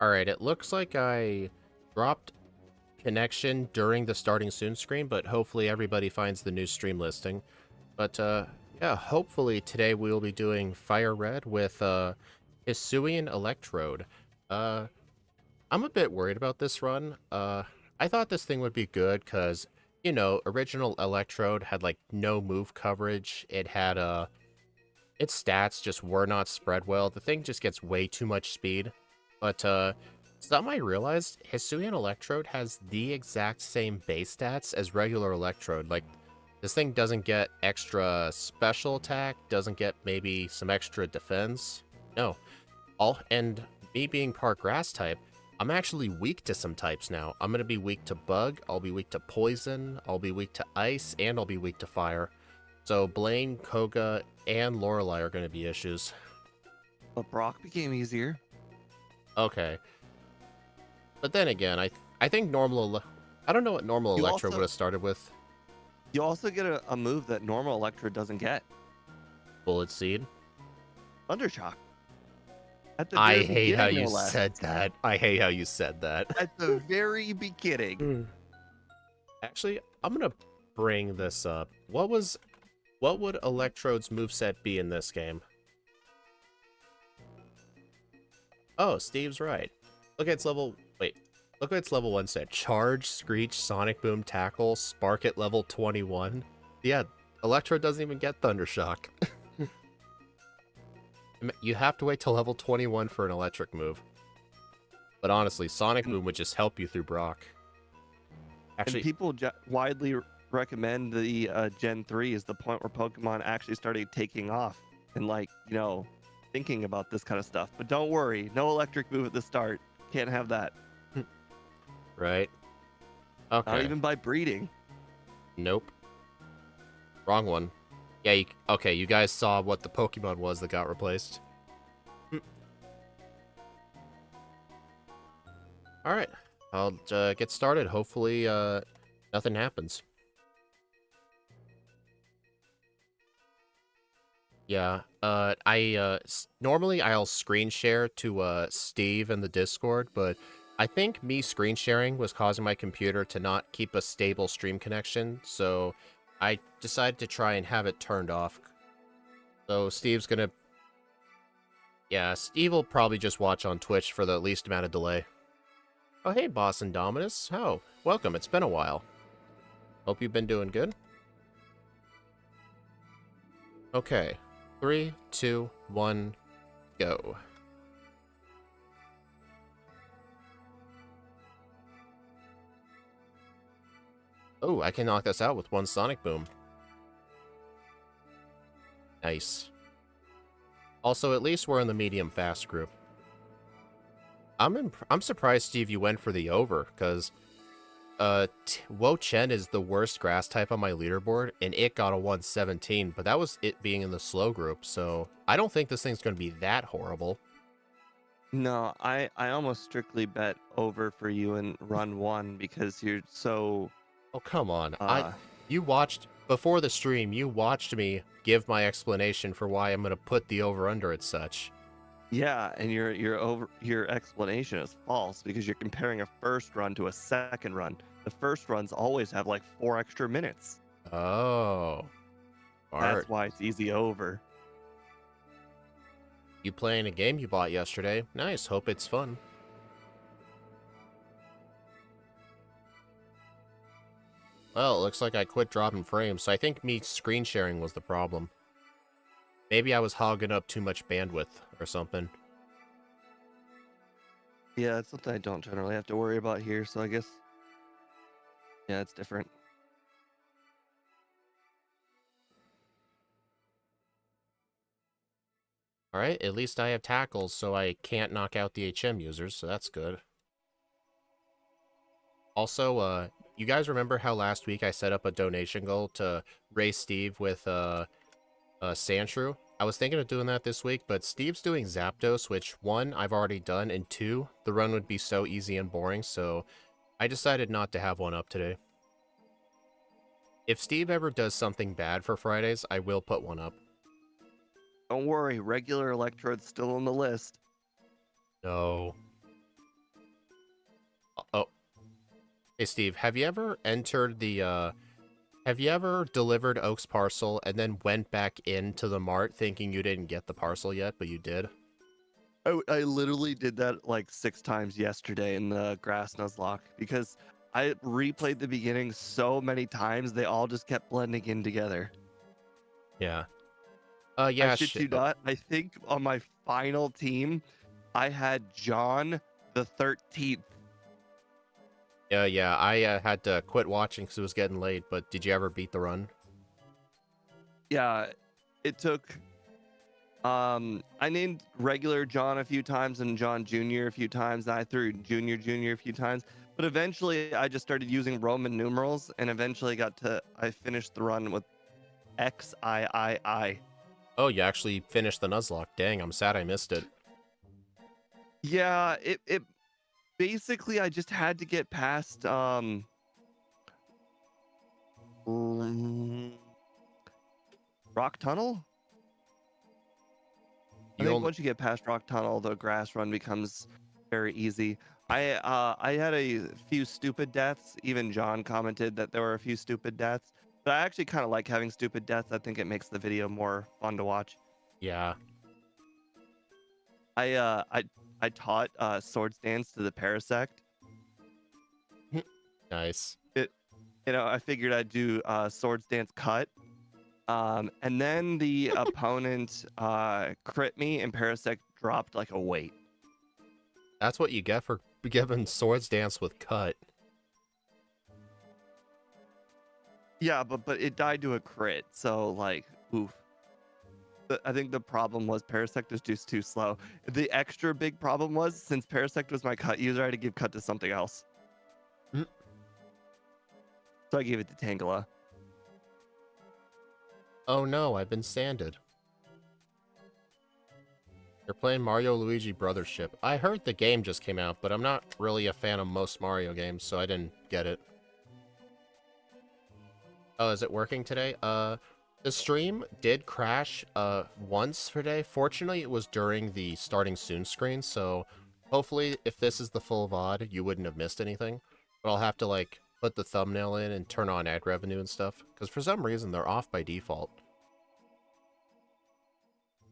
Alright, it looks like I dropped connection during the starting soon screen, but hopefully everybody finds the new stream listing. But, yeah, hopefully today we will be doing Firered with, Hisuian Electrode. Uh, I'm a bit worried about this run. I thought this thing would be good, because, you know, original Electrode had, like, no move coverage. It had, its stats just were not spread well. The thing just gets way too much speed. But, something I realized, Hisuian Electrode has the exact same base stats as regular Electrode. Like, this thing doesn't get extra special attack, doesn't get maybe some extra defense. No. And me being part grass type, I'm actually weak to some types now. I'm going to be weak to bug, I'll be weak to poison, I'll be weak to ice, and I'll be weak to fire. So Blaine, Koga, and Lorelei are going to be issues. But Brock became easier. Okay. But then again, I think normal... I don't know what normal Electro would have started with. You also get a move that normal Electrode doesn't get. Bullet Seed. Thundershock. I hate how you said that. I hate how you said that. At the very beginning. Actually, I'm going to bring this up. What would Electrode's moveset be in this game? Oh, Steve's right. Look at its level... Wait. Look at its level 1 set. Charge, Screech, Sonic Boom, Tackle, Spark at level 21. Yeah, Electrode doesn't even get Thundershock. You have to wait till level 21 for an electric move. But honestly, Sonic Boom would just help you through Brock. Actually, and people widely recommend the Gen 3 is the point where Pokemon actually started taking off and, like, you know, thinking about this kind of stuff. But don't worry, no electric move at the start. Can't have that. Right. Okay. Not even by breeding. Nope. Wrong one. Yeah, okay, you guys saw what the Pokemon was that got replaced. Alright, I'll get started. Hopefully, nothing happens. Yeah, normally I'll screen share to, Steve in the Discord, but I think me screen sharing was causing my computer to not keep a stable stream connection, so I decided to try and have it turned off. So Steve's gonna... Yeah, Steve will probably just watch on Twitch for the least amount of delay. Oh, hey, Boss and Dominus. Oh, welcome. It's been a while. Hope you've been doing good. Okay. 3, 2, 1, go. Oh, I can knock this out with one Sonic Boom. Nice. Also, at least we're in the medium fast group. I'm surprised, Steve, you went for the over, because Wo Chen is the worst grass type on my leaderboard, and it got a 117, but that was it being in the slow group, so I don't think this thing's going to be that horrible. No, I almost strictly bet over for you in run 1 because you're so... Oh, come on. You watched, before the stream, you watched me give my explanation for why I'm going to put the over-under at such. Yeah, and your explanation is false because you're comparing a first run to a second run. The first runs always have like 4 extra minutes. Oh. That's why it's easy over. You playing a game you bought yesterday? Nice, hope it's fun. Well, it looks like I quit dropping frames, so I think me screen sharing was the problem. Maybe I was hogging up too much bandwidth or something. Yeah, it's something I don't generally have to worry about here, so I guess... Yeah, it's different. Alright, at least I have tackles, so I can't knock out the HM users, so that's good. Also, you guys remember how last week I set up a donation goal to race Steve with, Sandshrew? I was thinking of doing that this week, but Steve's doing Zapdos, which, 1, I've already done, and 2, the run would be so easy and boring, so I decided not to have one up today. If Steve ever does something bad for Fridays, I will put one up. Don't worry, regular Electrode's still on the list. No. Hey, Steve, have you ever entered the, have you ever delivered Oak's parcel and then went back into the mart thinking you didn't get the parcel yet, but you did? I literally did that like 6 times yesterday in the grass nuzlocke because I replayed the beginning so many times, they all just kept blending in together. Yeah. I Yeah, shit you oh, not. I think on my final team, I had John the 13th. yeah, I had to quit watching because it was getting late, but did you ever beat the run? Yeah, it took. I named regular John a few times and John Jr. a few times. And I threw Junior a few times. But eventually, I just started using Roman numerals, and eventually I finished the run with XIII. Oh, you actually finished the Nuzlocke. Dang, I'm sad I missed it. Yeah, it basically I just had to get past mm, Rock Tunnel. I You think only, once you get past Rock Tunnel, the grass run becomes very easy. I had a few stupid deaths. Even John commented that there were a few stupid deaths. But I actually kind of like having stupid deaths. I think it makes the video more fun to watch. yeah. I uh I I taught sword stance to the Parasect. Nice. It I figured I'd do sword stance cut. And then the opponent crit me and Parasect dropped like a weight. That's what you get for giving Swords Dance with cut. Yeah, but it died to a crit, so like, oof. I think the problem was Parasect was just too slow. The extra big problem was since Parasect was my cut user, I had to give cut to something else. Mm. So I gave it to Tangela. Oh no, I've been sanded. You're playing Mario Luigi Brothership. I heard the game just came out, but I'm not really a fan of most Mario games, so I didn't get it. Oh, is it working today? The stream did crash, once today. Fortunately, it was during the starting soon screen, so hopefully if this is the full VOD, you wouldn't have missed anything. But I'll have to, like, put the thumbnail in and turn on ad revenue and stuff, because for some reason they're off by default.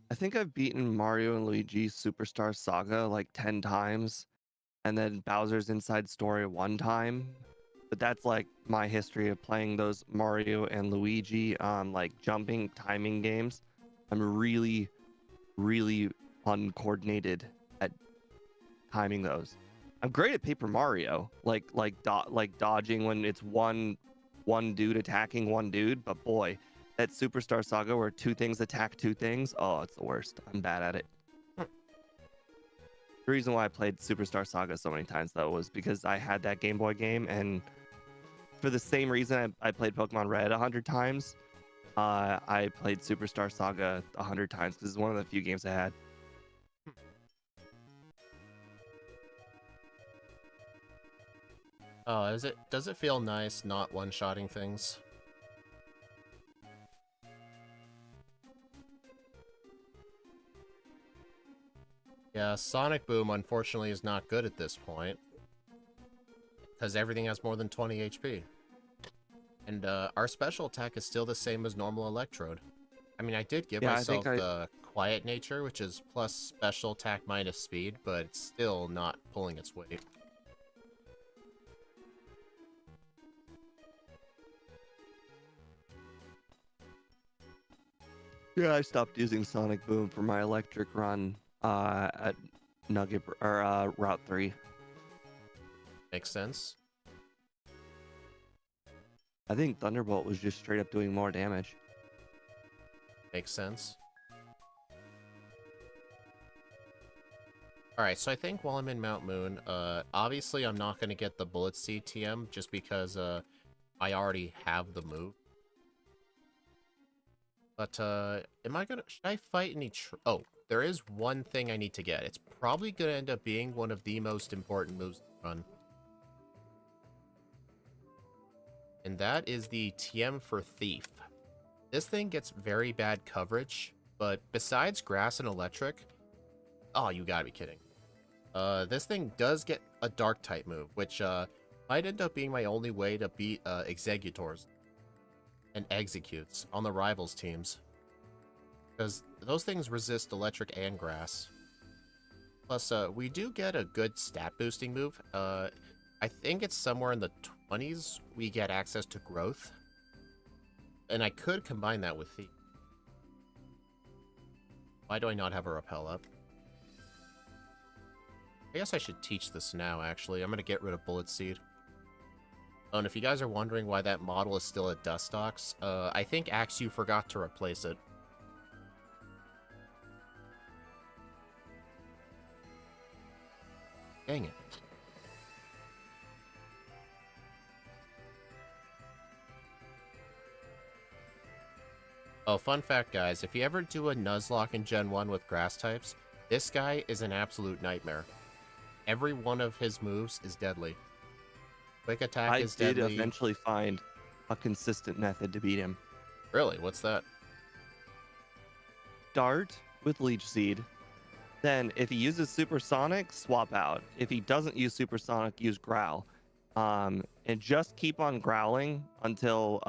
I think I've beaten Mario and Luigi Superstar Saga like 10 times, and then Bowser's Inside Story 1 time. But that's like my history of playing those Mario and Luigi like jumping timing games. I'm really uncoordinated at timing those. I'm great at Paper Mario, like dodging when it's one dude attacking one dude, but boy, that Superstar Saga where two things attack two things, oh, it's the worst. I'm bad at it. The reason why I played Superstar Saga so many times though was because I had that Game Boy game, and for the same reason I played Pokemon Red 100 times, I played Superstar Saga 100 times because it's one of the few games I had. Oh, does it feel nice not one-shotting things? Yeah, Sonic Boom unfortunately is not good at this point, because everything has more than 20 HP. And our special attack is still the same as normal Electrode. I mean, I did give myself the Quiet Nature, which is plus special attack minus speed, but it's still not pulling its weight. Yeah, I stopped using Sonic Boom for my electric run at Nugget or Route 3. Makes sense. I think Thunderbolt was just straight up doing more damage. Makes sense. Alright, so I think while I'm in Mount Moon, obviously I'm not going to get the Bullet Seed TM just because I already have the move. But, should I fight any oh, there is one thing I need to get. It's probably going to end up being one of the most important moves to run. And that is the TM for Thief. This thing gets very bad coverage, but besides Grass and Electric... Oh, you gotta be kidding. This thing does get a Dark-type move, which, Might end up being my only way to beat Executors and Executes on the rivals teams. Because those things resist electric and grass. Plus, we do get a good stat boosting move. I think it's somewhere in the 20s we get access to growth. And I could combine that with Thief. Why do I not have a repel up? I guess I should teach this now, actually. I'm going to get rid of Bullet Seed. Oh, and if you guys are wondering why that model is still at Dustox, I think Axew forgot to replace it. Dang it. Oh, fun fact, guys. If you ever do a Nuzlocke in Gen 1 with grass types, this guy is an absolute nightmare. Every one of his moves is deadly. Quick attack is deadly. I did eventually find a consistent method to beat him. Really? What's that? Start with Leech Seed. Then, if he uses Supersonic, swap out. If he doesn't use Supersonic, use Growl. And just keep on growling until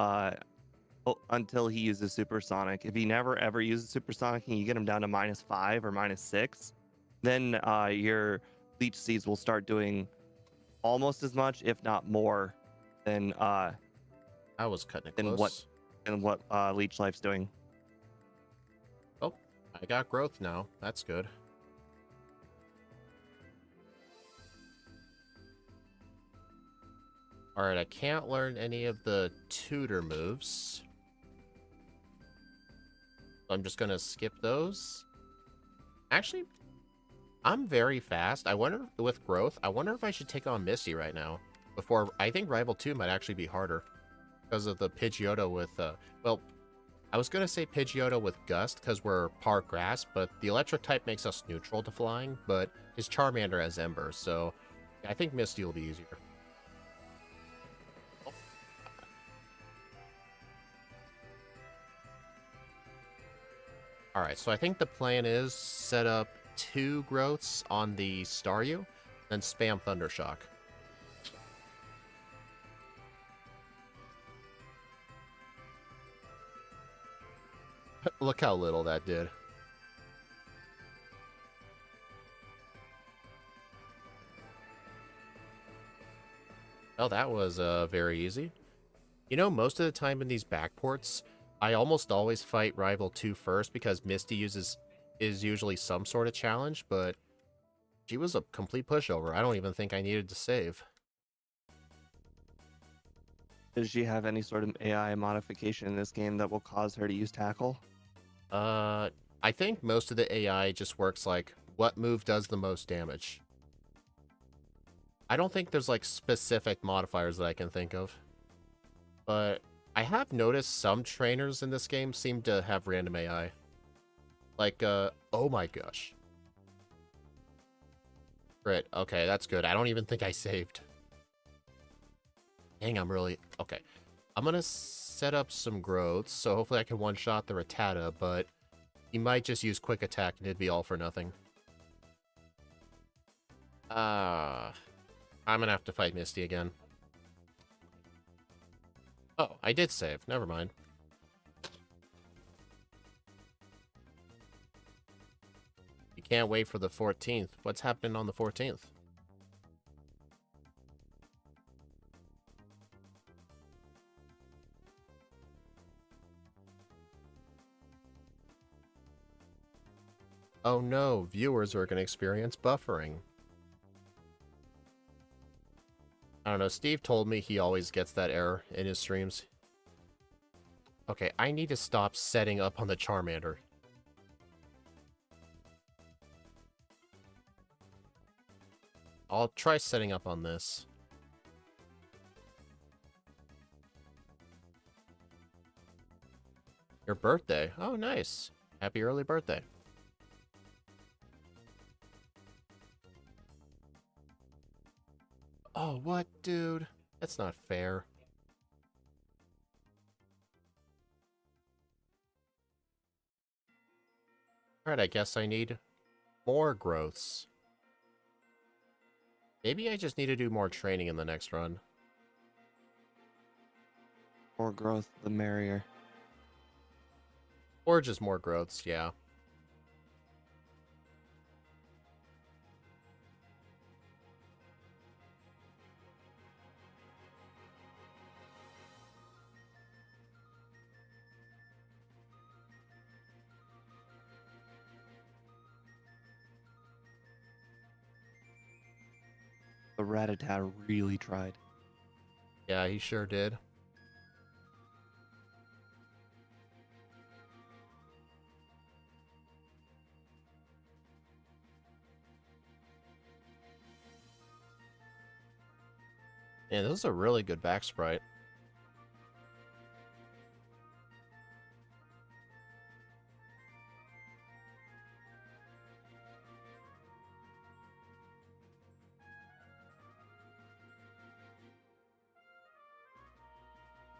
he uses Supersonic. If he never ever uses Supersonic and you get him down to -5 or -6, then your Leech Seeds will start doing almost as much, if not more, than I was cutting it close. what Leech Life's doing. Oh, I got growth now. That's good. Alright, I can't learn any of the tutor moves. So I'm just gonna skip those. Actually, I'm very fast. I wonder, with growth, I wonder if I should take on Misty right now. Before, I think Rival 2 might actually be harder. Because of the Pidgeotto with, well, I was gonna say Pidgeotto with Gust, because we're part grass, but the electric type makes us neutral to flying, but his Charmander has Ember, so I think Misty will be easier. Alright, so I think the plan is set up 2 growths on the Staryu, then spam Thundershock. Look how little that did. Well, that was very easy. You know, most of the time in these backports, I almost always fight Rival 2 first because Misty is usually some sort of challenge, but she was a complete pushover. I don't even think I needed to save. Does she have any sort of AI modification in this game that will cause her to use Tackle? I think most of the AI just works like, what move does the most damage? I don't think there's like specific modifiers that I can think of. But I have noticed some trainers in this game seem to have random AI. Like, oh my gosh. Crit. Okay, that's good. I don't even think I saved. Dang, I'm really... Okay. I'm gonna set up some growths, so hopefully I can one-shot the Rattata, but he might just use Quick Attack and it'd be all for nothing. I'm gonna have to fight Misty again. Oh, I did save. Never mind. You can't wait for the 14th. What's happening on the 14th? Oh no, viewers are going to experience buffering. I don't know, Steve told me he always gets that error in his streams. Okay, I need to stop setting up on the Charmander. I'll try setting up on this. Your birthday? Oh, nice. Happy early birthday. Oh, what, dude? That's not fair. Alright, I guess I need more growths. Maybe I just need to do more training in the next run. More growth, the merrier. Or just more growths, yeah. The Rattata really tried. Yeah, he sure did. Yeah, this is a really good back sprite.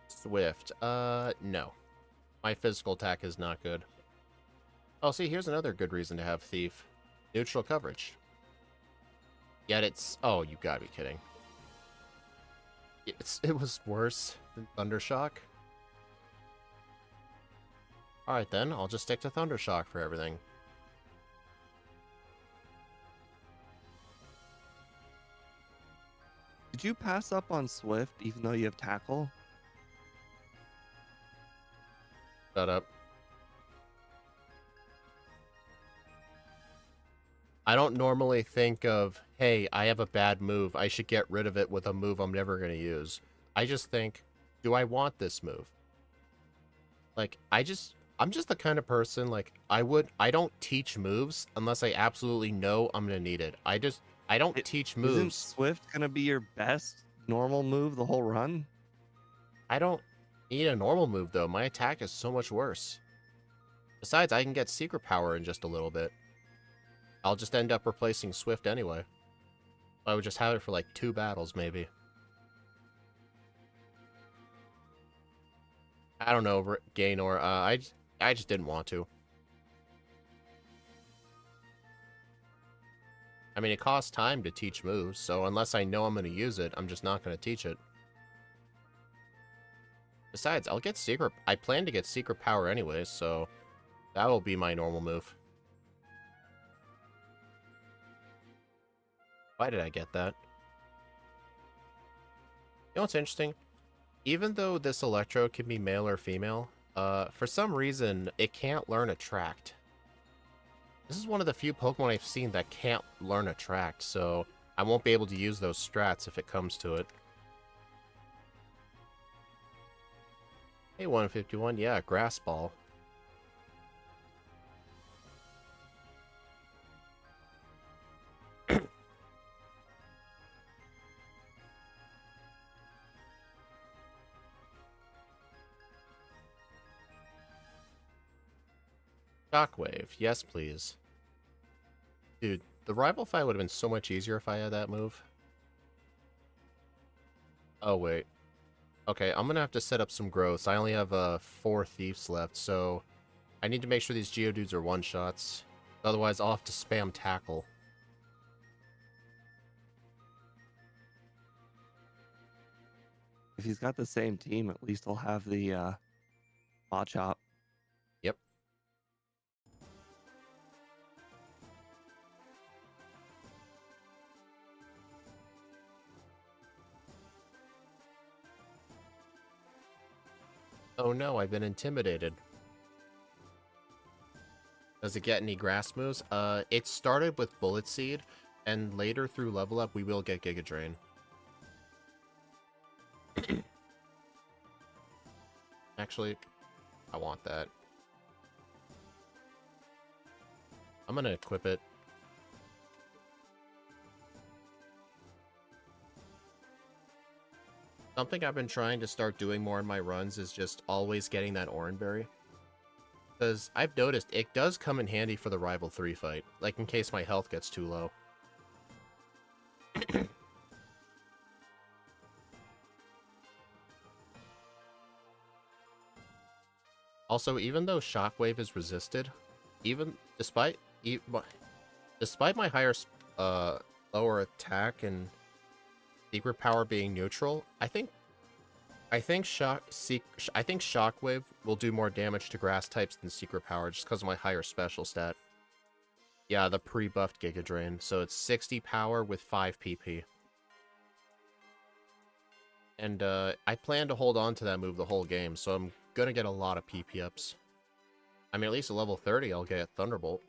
Swift. No. My physical attack is not good. Oh, see, here's another good reason to have Thief. Neutral coverage. Yet it's... Oh, you gotta be kidding. It was worse than Thundershock. Alright then, I'll just stick to Thundershock for everything. Did you pass up on Swift even though you have Tackle? Shut up. I don't normally think of, hey, I have a bad move, I should get rid of it with a move I'm never going to use. I just think, do I want this move? Like, I'm just the kind of person, like, I don't teach moves unless I absolutely know I'm going to need it. I don't teach moves. Isn't Swift going to be your best normal move the whole run? I don't need a normal move, though. My attack is so much worse. Besides, I can get secret power in just a little bit. I'll just end up replacing Swift anyway. I would just have it for like 2 battles, maybe. I don't know, Gaynor. I just didn't want to. I mean, it costs time to teach moves, so unless I know I'm going to use it, I'm just not going to teach it. Besides, I'll get secret... I plan to get secret power anyway, so that will be my normal move. Why did I get that? You know what's interesting? Even though this Electrode can be male or female, for some reason, it can't learn Attract. This is one of the few Pokemon I've seen that can't learn Attract, so I won't be able to use those strats if it comes to it. Hey, 151, yeah, Grass Ball. Shockwave, yes please. Dude, the rival fight would have been so much easier if I had that move. Oh, wait. Okay, I'm gonna have to set up some growths. I only have 4 Thieves left, so I need to make sure these Geodudes are one-shots. Otherwise, I'll have to spam Tackle. If he's got the same team, at least he'll have the Machop. Yep. Oh no, I've been intimidated. Does it get any grass moves? It started with Bullet Seed, and later through level up, we will get Giga Drain. Actually, I want that. I'm gonna equip it. Something I've been trying to start doing more in my runs is just always getting that Orange Berry. Because I've noticed it does come in handy for the Rival 3 fight, like in case my health gets too low. Also, even though Shockwave is resisted, despite my higher lower attack and secret power being neutral, I think I think Shockwave will do more damage to grass types than Secret Power just because of my higher special stat. Yeah, the pre-buffed Giga Drain. So it's 60 power with 5 PP. And I plan to hold on to that move the whole game, so I'm gonna get a lot of PP ups. I mean, at least at level 30, I'll get Thunderbolt.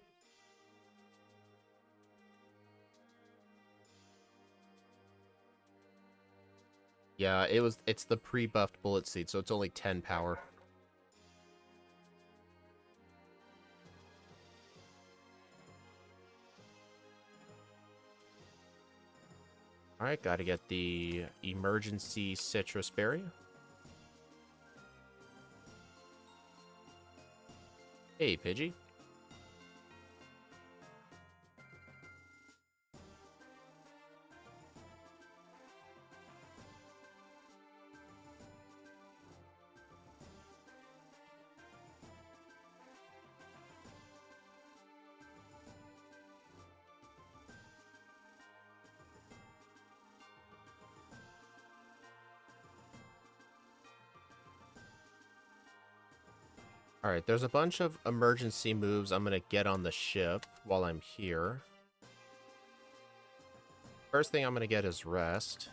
Yeah, it's the pre-buffed Bullet Seed, so it's only 10 power. Alright, gotta get the Emergency Citrus Berry. Hey, Pidgey. Alright, there's a bunch of emergency moves I'm gonna get on the ship while I'm here. First thing I'm gonna get is Rest.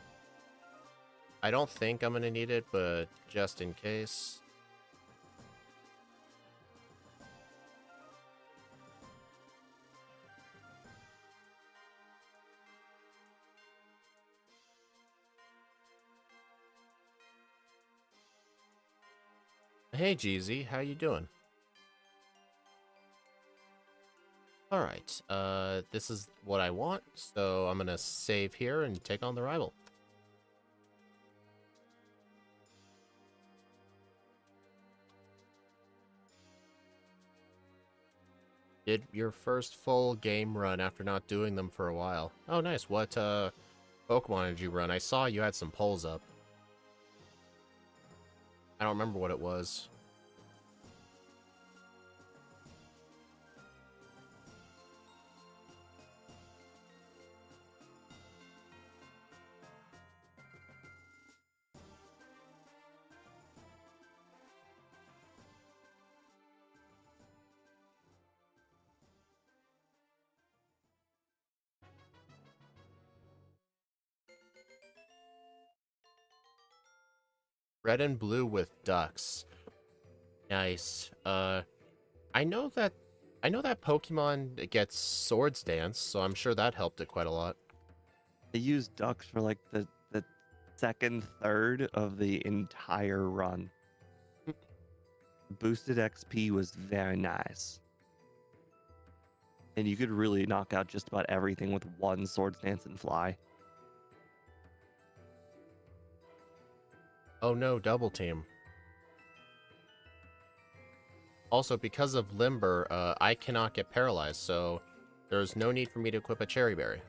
I don't think I'm gonna need it, but just in case. Hey, Jeezy, how you doing? Alright, this is what I want, so I'm gonna save here and take on the rival. Did your first full game run after not doing them for a while. Oh, nice. What, Pokemon did you run? I saw you had some polls up. I don't remember what it was. Red and blue with ducks. Nice. I know that Pokemon gets Swords Dance, so I'm sure that helped it quite a lot. They used ducks for like the second third of the entire run. Boosted XP was very nice. And you could really knock out just about everything with one Swords Dance and Fly. Oh no, double team. Also, because of Limber, I cannot get paralyzed, so there's no need for me to equip a Cherry Berry.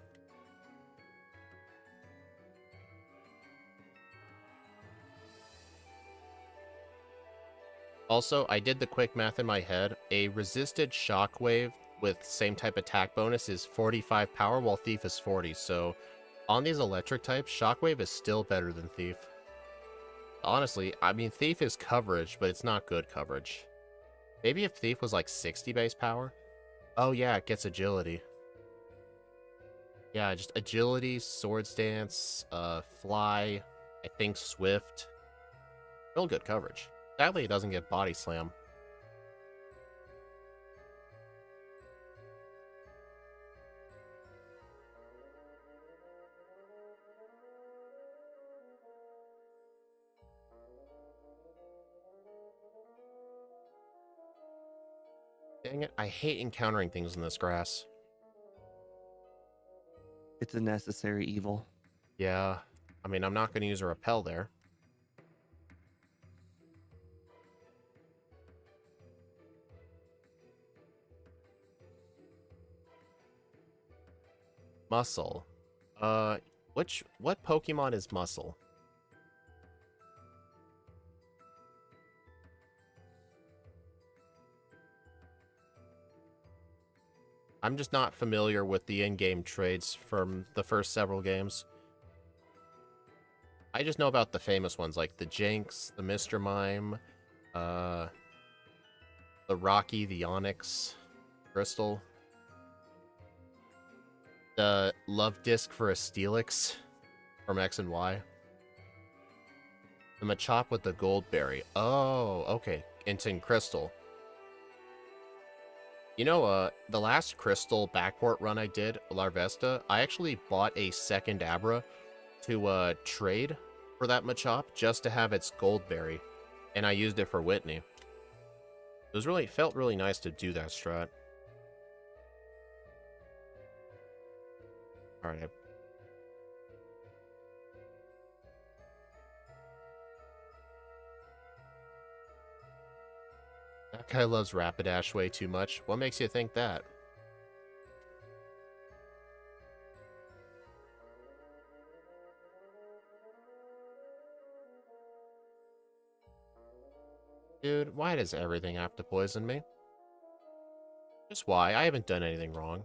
Also, I did the quick math in my head. A resisted Shockwave with same type attack bonus is 45 power, while Thief is 40, so on these electric types, Shockwave is still better than Thief. Honestly, I mean, Thief is coverage, but it's not good coverage. Maybe if Thief was like 60 base power? Oh yeah, it gets agility. Yeah, just agility, Swords Dance, Fly, I think Swift. Real good coverage. Sadly, it doesn't get Body Slam. Dang it, I hate encountering things in this grass. It's a necessary evil. Yeah, I mean, I'm not going to use a repel there. Muscle. What Pokemon is Muscle? I'm just not familiar with the in-game trades from the first several games. I just know about the famous ones like the Jinx, the Mr. Mime, uh, the Rocky, the Onyx, Crystal, the Love Disc for a Steelix from X and Y, the Machop with the Goldberry. Oh, okay. Into Crystal. You know, the last Crystal backport run I did, Larvesta, I actually bought a second Abra to trade for that Machop just to have its Goldberry, and I used it for Whitney. Felt really nice to do that strat. Alright, that guy loves Rapidash way too much. What makes you think that? Dude, why does everything have to poison me? Just why? I haven't done anything wrong.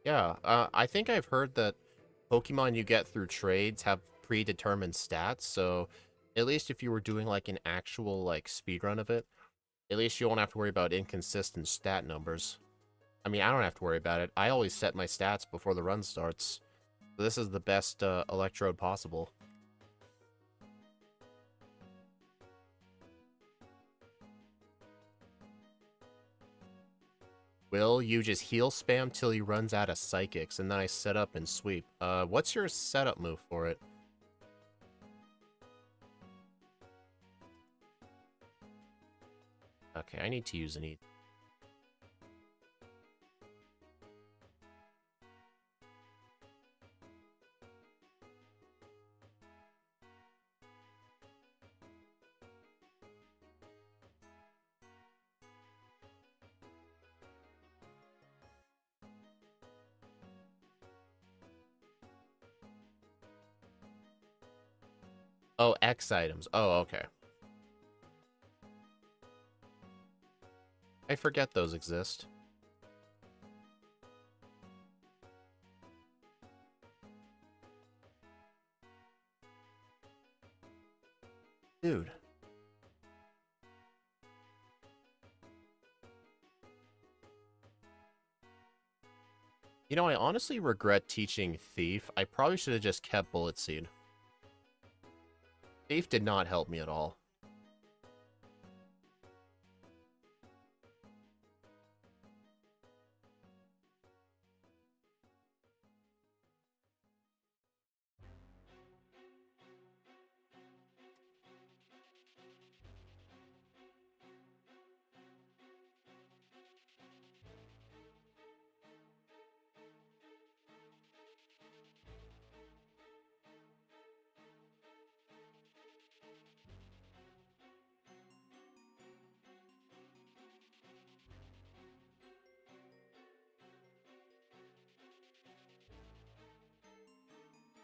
Yeah, I think I've heard that Pokemon you get through trades have predetermined stats, so at least if you were doing like an actual like speedrun of it, at least you won't have to worry about inconsistent stat numbers. I mean, I don't have to worry about it. I always set my stats before the run starts. So this is the best Electrode possible. Will you just heal spam till he runs out of psychics, and then I set up and sweep? What's your setup move for it? Okay, I need to use an E. Oh, X items. Oh, okay. I forget those exist. Dude. You know, I honestly regret teaching Thief. I probably should have just kept Bullet Seed. Thief did not help me at all.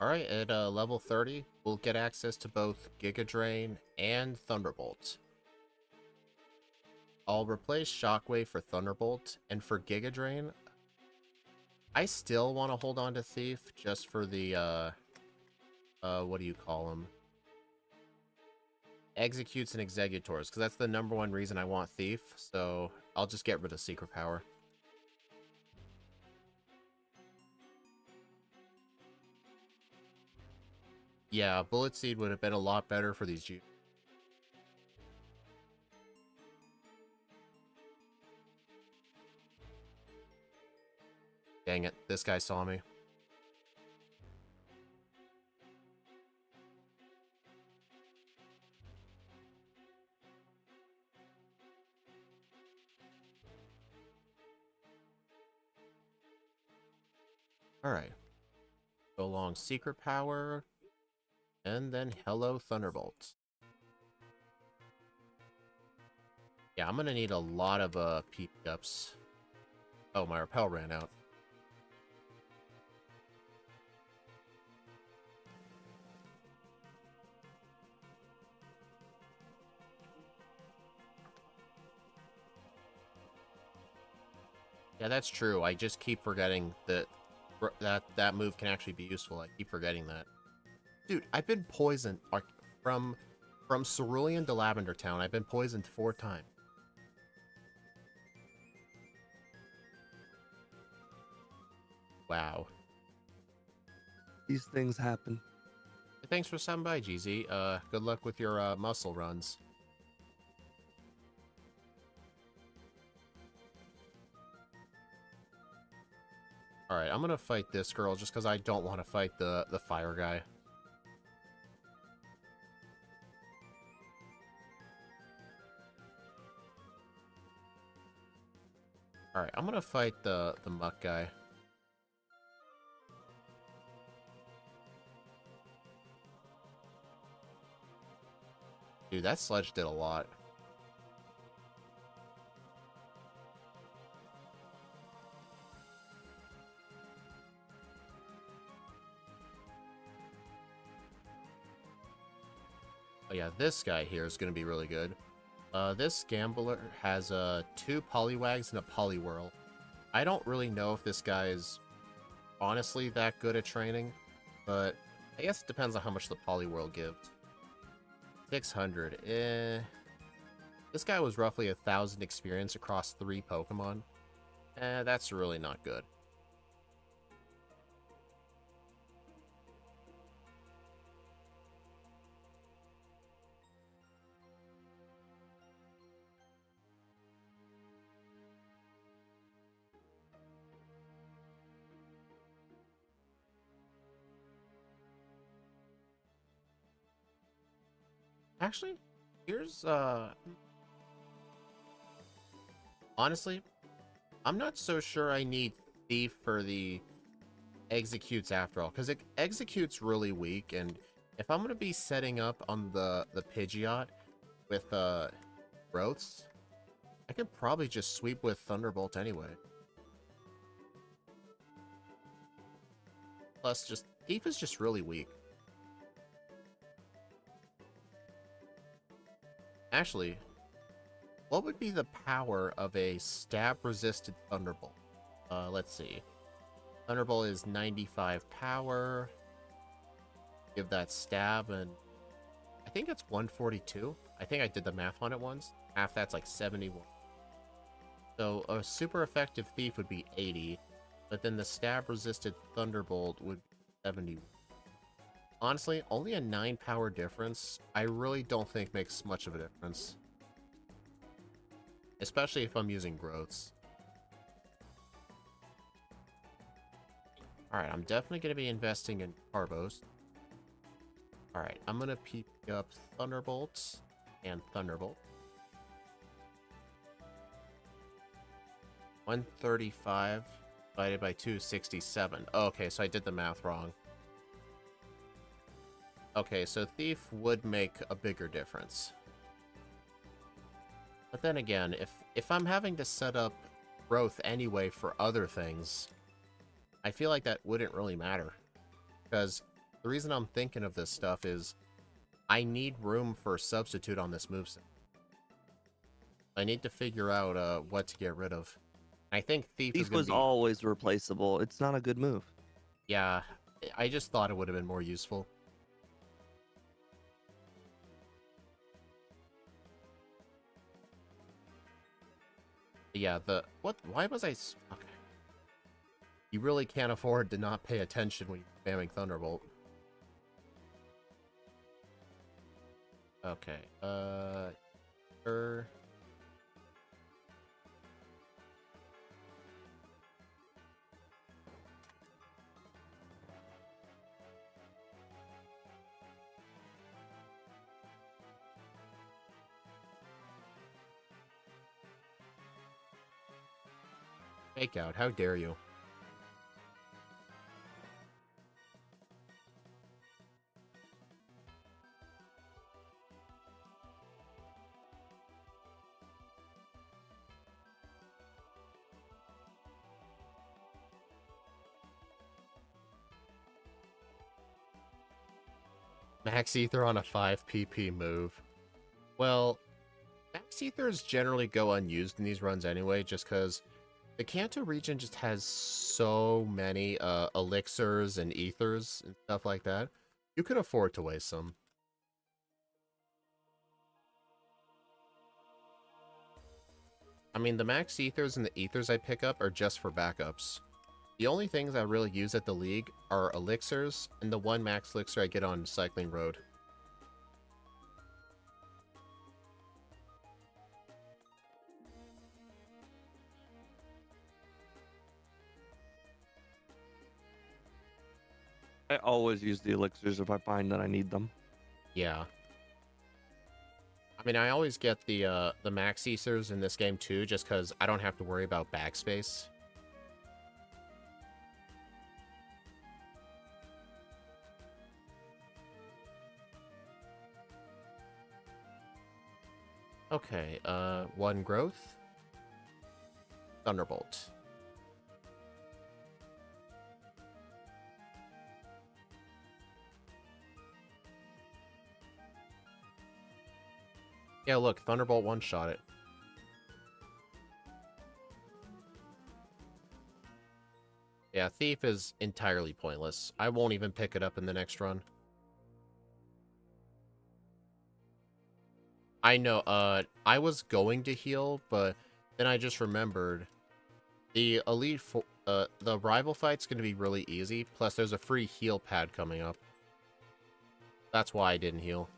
Alright, at level 30, we'll get access to both Giga Drain and Thunderbolt. I'll replace Shockwave for Thunderbolt, and for Giga Drain, I still want to hold on to Thief just for the, what do you call them? Executes and Executors, because that's the #1 reason I want Thief, so I'll just get rid of Secret Power. Yeah, Bullet Seed would have been a lot better for these G. Dang it, this guy saw me. Alright. Go along Secret Power, and then Hello Thunderbolt. Yeah, I'm gonna need a lot of PP-ups. Oh, my repel ran out. Yeah, that's true. I just keep forgetting that move can actually be useful. I keep forgetting that. Dude, I've been poisoned like from Cerulean to Lavender Town. I've been poisoned 4 times. Wow. These things happen. Thanks for stopping by, GZ. Good luck with your muscle runs. Alright, I'm gonna fight this girl just because I don't want to fight the fire guy. Alright, I'm gonna fight the muck guy. Dude, that sledge did a lot. Oh yeah, this guy here is going to be really good. This gambler has 2 Poliwags and a Poliwhirl. I don't really know if this guy is honestly that good at training, but I guess it depends on how much the Poliwhirl gives. 600. This guy was roughly 1,000 experience across 3 Pokemon. That's really not good. Actually, here's honestly, I'm not so sure I need Thief for the executes after all, because it executes really weak, and if I'm gonna be setting up on the Pidgeot with growths, I could probably just sweep with Thunderbolt anyway. Plus, just Thief is just really weak. Actually, what would be the power of a stab-resisted Thunderbolt? Let's see. Thunderbolt is 95 power. Give that stab, and I think it's 142. I think I did the math on it once. Half that's like 71. So a super effective Thief would be 80, but then the stab-resisted Thunderbolt would be 70. Honestly, only a 9 power difference, I really don't think makes much of a difference. Especially if I'm using growths. Alright, I'm definitely going to be investing in Carbos. Alright, I'm going to pick up Thunderbolts and Thunderbolt. 135 divided by 267. Oh, okay, so I did the math wrong. Okay, so Thief would make a bigger difference. But then again, if I'm having to set up growth anyway for other things, I feel like that wouldn't really matter. Because the reason I'm thinking of this stuff is I need room for a substitute on this moveset. I need to figure out what to get rid of. I think Thief was always replaceable. It's not a good move. Yeah, I just thought it would have been more useful. Yeah, why was I... Okay. You really can't afford to not pay attention when you're spamming Thunderbolt. Okay, sure. Fake out, how dare you? Max Ether on a 5 PP move. Well, Max Ethers generally go unused in these runs anyway, just because The Kanto region just has so many elixirs and ethers and stuff like that. You could afford to waste some. I mean, the max ethers and the ethers I pick up are just for backups. The only things I really use at the league are elixirs and the one max elixir I get on Cycling Road. I always use the elixirs if I find that I need them. Yeah. I mean, I always get the max ethers in this game too, just because I don't have to worry about backspace. Okay, one growth. Thunderbolt. Yeah, look, Thunderbolt one-shot it. Yeah, Thief is entirely pointless. I won't even pick it up in the next run. I know, I was going to heal, but then I just remembered the the rival fight's going to be really easy, plus there's a free heal pad coming up. That's why I didn't heal.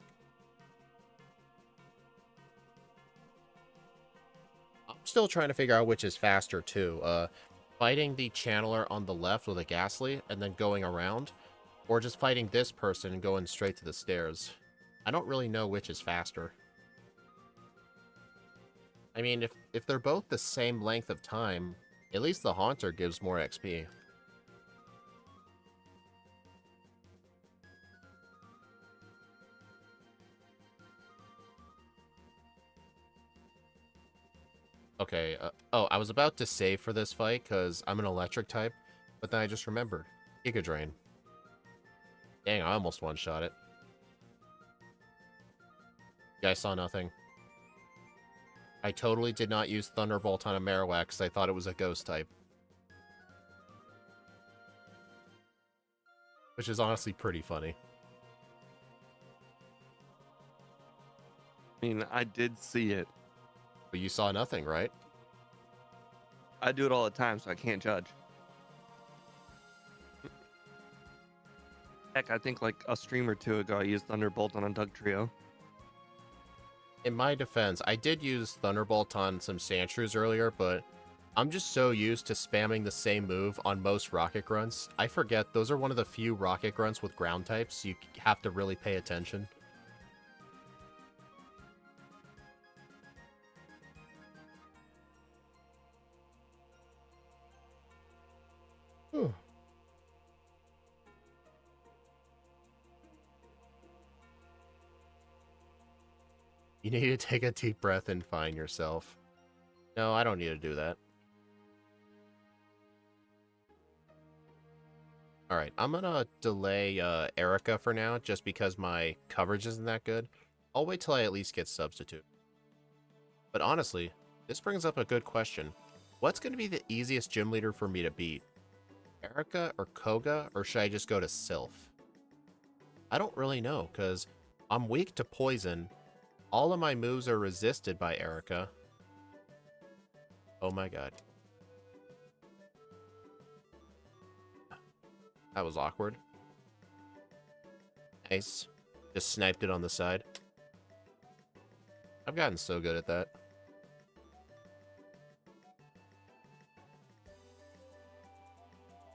I'm still trying to figure out which is faster, too. Fighting the channeler on the left with a Ghastly and then going around, or just fighting this person and going straight to the stairs. I don't really know which is faster. I mean, if they're both the same length of time, at least the Haunter gives more XP. Okay, oh, I was about to save for this fight because I'm an electric type, but then I just remembered. Giga Drain. Dang, I almost one-shot it. Yeah, I saw nothing. I totally did not use Thunderbolt on a Marowak because I thought it was a ghost type. Which is honestly pretty funny. I mean, I did see it. But you saw nothing, right? I do it all the time, so I can't judge. Heck, I think like a stream or two ago, I used Thunderbolt on a Doug Trio. In my defense, I did use Thunderbolt on some Sandshrews earlier, but I'm just so used to spamming the same move on most Rocket Grunts. I forget those are one of the few Rocket Grunts with ground types. You have to really pay attention. You need to take a deep breath and find yourself. No, I don't need to do that. Alright, I'm gonna delay Erica for now, just because my coverage isn't that good. I'll wait till I at least get Substitute. But honestly, this brings up a good question. What's going to be the easiest gym leader for me to beat? Erica or Koga, or should I just go to Sylph? I don't really know, because I'm weak to Poison. All of my moves are resisted by Erica. Oh my god. That was awkward. Nice. Just sniped it on the side. I've gotten so good at that.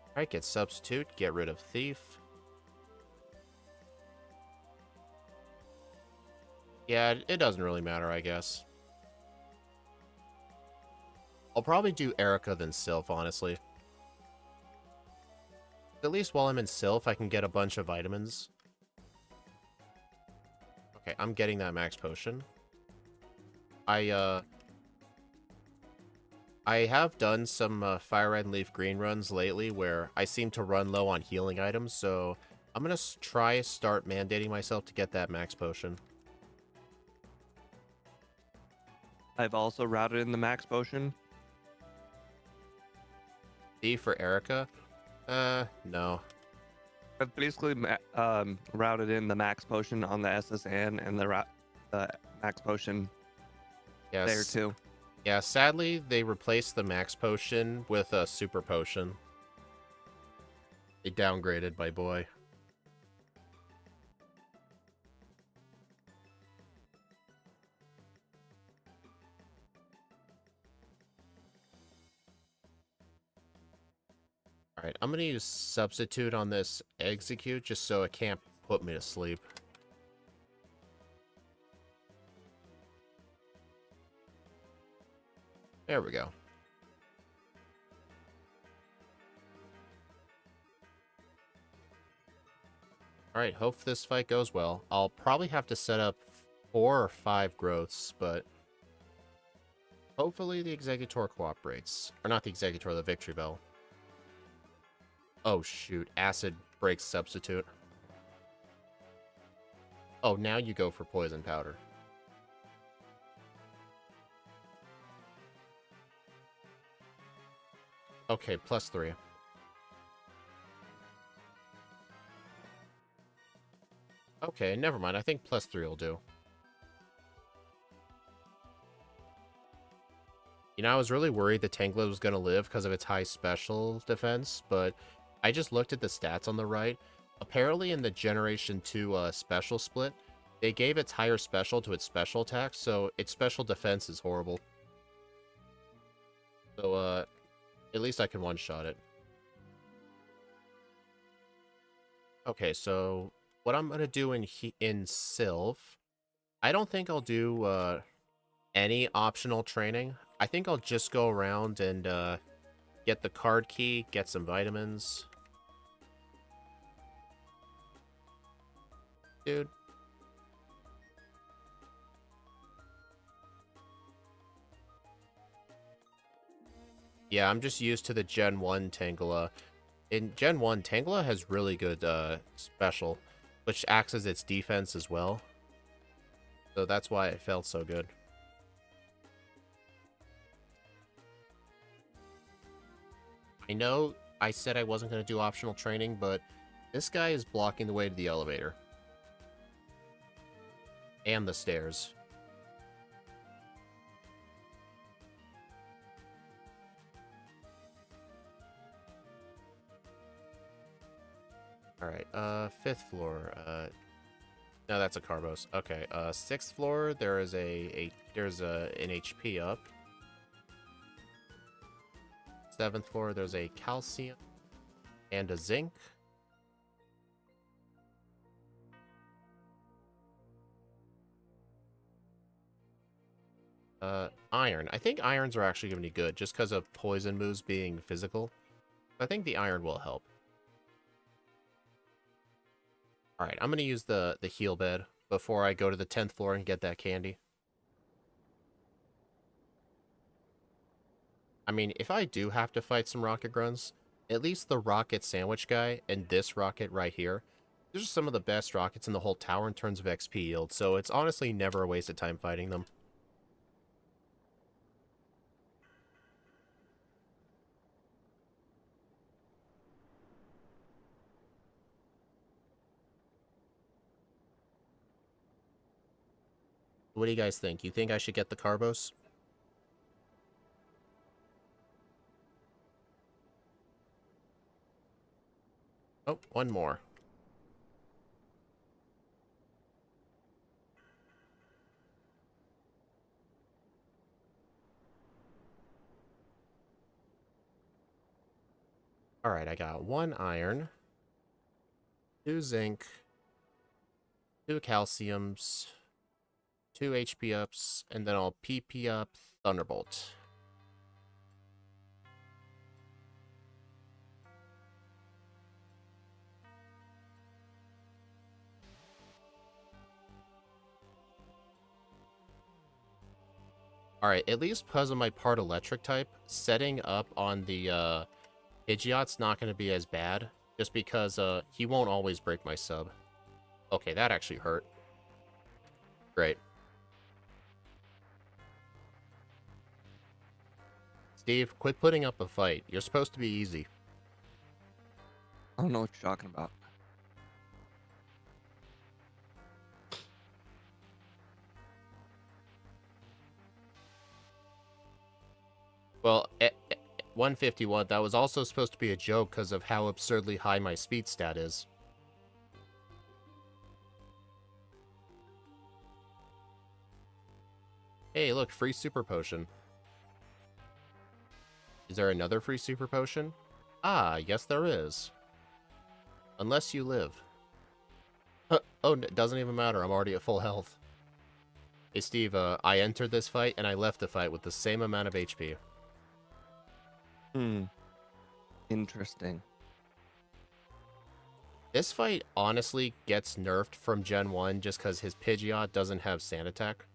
Alright, get Substitute, get rid of Thief. Yeah, it doesn't really matter, I guess. I'll probably do Erica than Sylph, honestly. At least while I'm in Sylph, I can get a bunch of vitamins. Okay, I'm getting that max potion. I have done some Firered and Leaf Green runs lately where I seem to run low on healing items, so I'm gonna try start mandating myself to get that max potion. I've also routed in the max potion. D for Erica? No. I've basically routed in the max potion on the SSN and the max potion Yes. there too. Yeah, sadly, they replaced the max potion with a super potion. They downgraded my boy. Alright, I'm gonna use substitute on this execute just so it can't put me to sleep. There we go. Alright, hope this fight goes well. I'll probably have to set up 4 or 5 growths, but hopefully the Executor cooperates. Or not the Executor, the Victory Bell. Oh shoot, Acid breaks substitute. Oh, now you go for Poison Powder. Okay, +3. Okay, never mind. I think +3 will do. You know, I was really worried the Tangela was going to live because of its high special defense, but I just looked at the stats on the right. Apparently in the Generation 2 special split, they gave its higher special to its special attack, so its special defense is horrible. So, at least I can one-shot it. Okay, so what I'm going to do in Sylph, I don't think I'll do any optional training. I think I'll just go around and get the card key, get some vitamins. Dude. Yeah, I'm just used to the Gen 1 Tangela. In Gen 1, Tangela has really good special, which acts as its defense as well. So that's why it felt so good. I know I said I wasn't going to do optional training, but this guy is blocking the way to the elevator. And the stairs. Alright, 5th floor. No, that's a Carbos. Okay, 6th floor, there is an HP up. 7th floor, there's a calcium and a zinc. Iron. I think irons are actually going to be good, just because of poison moves being physical. I think the iron will help. Alright, I'm going to use the heal bed before I go to the 10th floor and get that candy. I mean, if I do have to fight some rocket grunts, at least the rocket sandwich guy and this rocket right here, these are some of the best rockets in the whole tower in terms of XP yield, so it's honestly never a waste of time fighting them. What do you guys think? You think I should get the Carbos? Oh, one more. Alright, I got 1 iron, 2 zinc, 2 calciums, 2 HP ups, and then I'll PP up Thunderbolt. Alright, at least because of my part electric type, setting up on the Pidgeot's not going to be as bad, just because he won't always break my sub. Okay, that actually hurt. Great. Steve, quit putting up a fight. You're supposed to be easy. I don't know what you're talking about. Well, 151, that was also supposed to be a joke because of how absurdly high my speed stat is. Hey, look, free super potion. Is there another free super potion? Ah, yes there is. Unless you live. Oh, it doesn't even matter, I'm already at full health. Hey Steve, I entered this fight and I left the fight with the same amount of HP. Interesting. This fight honestly gets nerfed from Gen 1 just because his Pidgeot doesn't have Sand Attack.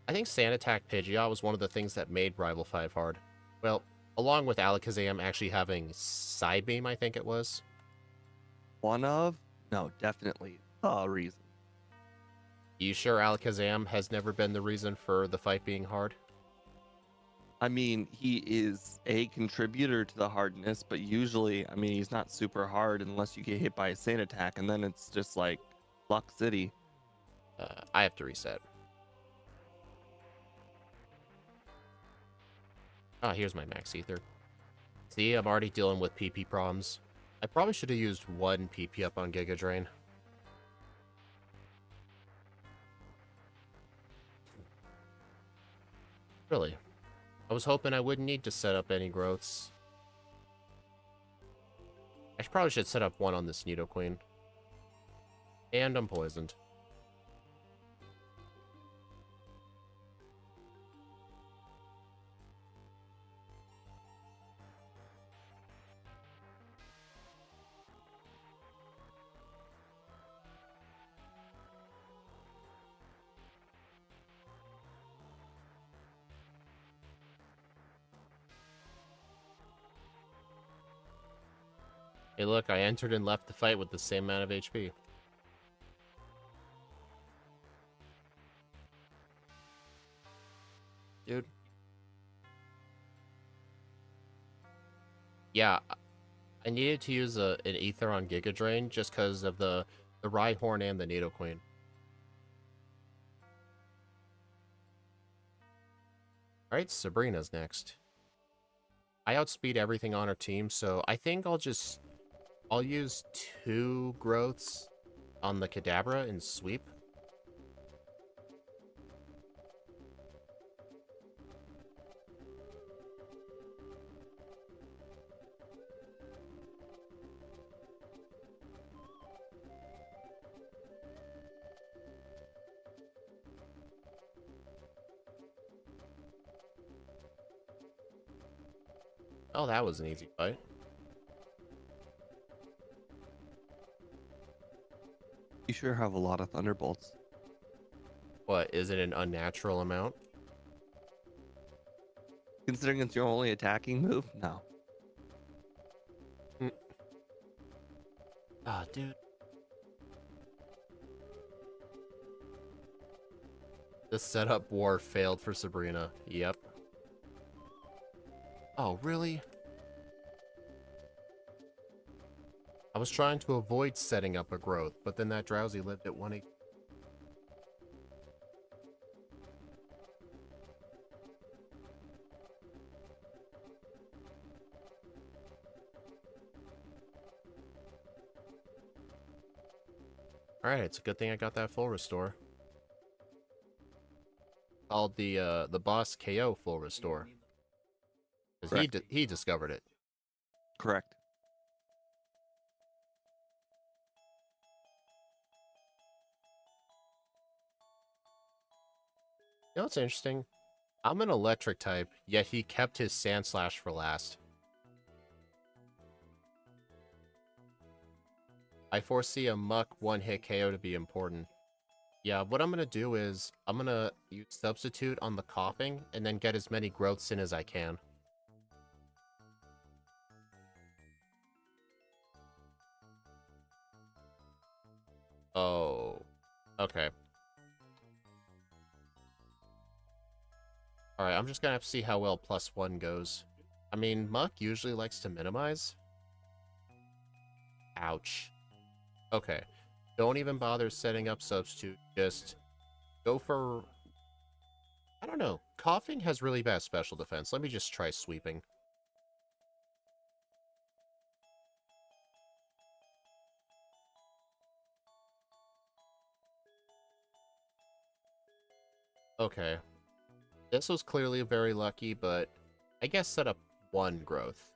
I think Sand Attack Pidgeot was one of the things that made Rival 5 hard. Well, along with Alakazam actually having Side Beam, I think it was. One of? No, definitely the reason. You sure Alakazam has never been the reason for the fight being hard? I mean, he is a contributor to the hardness, but usually, I mean, he's not super hard unless you get hit by a sand attack, and then it's just like Luck City. I have to reset. Ah, here's my Max Ether. See, I'm already dealing with PP problems. I probably should have used one PP up on Giga Drain. Really? I was hoping I wouldn't need to set up any growths. I probably should set up one on this Nidoqueen. And I'm poisoned. Hey look, I entered and left the fight with the same amount of HP. Dude. Yeah, I needed to use an Ether on Giga Drain just because of the Rhyhorn and the Nidoqueen. Alright, Sabrina's next. I outspeed everything on her team, so I think I'll use 2 growths on the Kadabra and sweep. Oh, that was an easy fight. You sure have a lot of Thunderbolts. What, is it an unnatural amount? Considering it's your only attacking move? No. Ah, dude. The setup war failed for Sabrina. Yep. Oh, really? I was trying to avoid setting up a growth, but then that Drowsy lived at 1 Alright, it's a good thing I got that full restore. Called the boss KO full restore. Because he discovered it. Correct. You know what's interesting? I'm an electric type, yet he kept his Sand Slash for last. I foresee a Muck one-hit KO to be important. Yeah, what I'm going to do is, I'm going to use Substitute on the Coughing, and then get as many growths in as I can. Oh. Okay. Alright, I'm just gonna have to see how well +1 goes. I mean, Muck usually likes to minimize. Ouch. Okay. Don't even bother setting up substitute. Just go for... I don't know. Coughing has really bad special defense. Let me just try sweeping. Okay. This was clearly very lucky, but I guess set up 1 growth.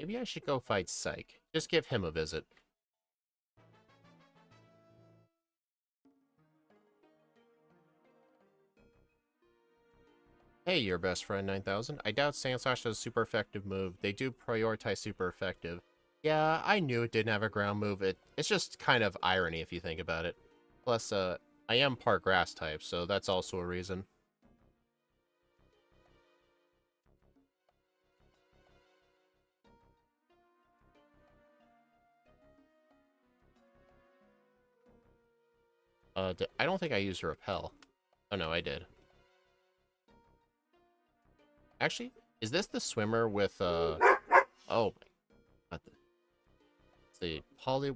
Maybe I should go fight Psych. Just give him a visit. Hey, your best friend 9000. I doubt Sandslash has a super effective move. They do prioritize super effective. Yeah, I knew it didn't have a ground move. It's just kind of irony if you think about it. Plus, I am part grass type, so that's also a reason. I don't think I used a repel. Oh no, I did. Actually, is this the swimmer with, oh, not the... Let's see,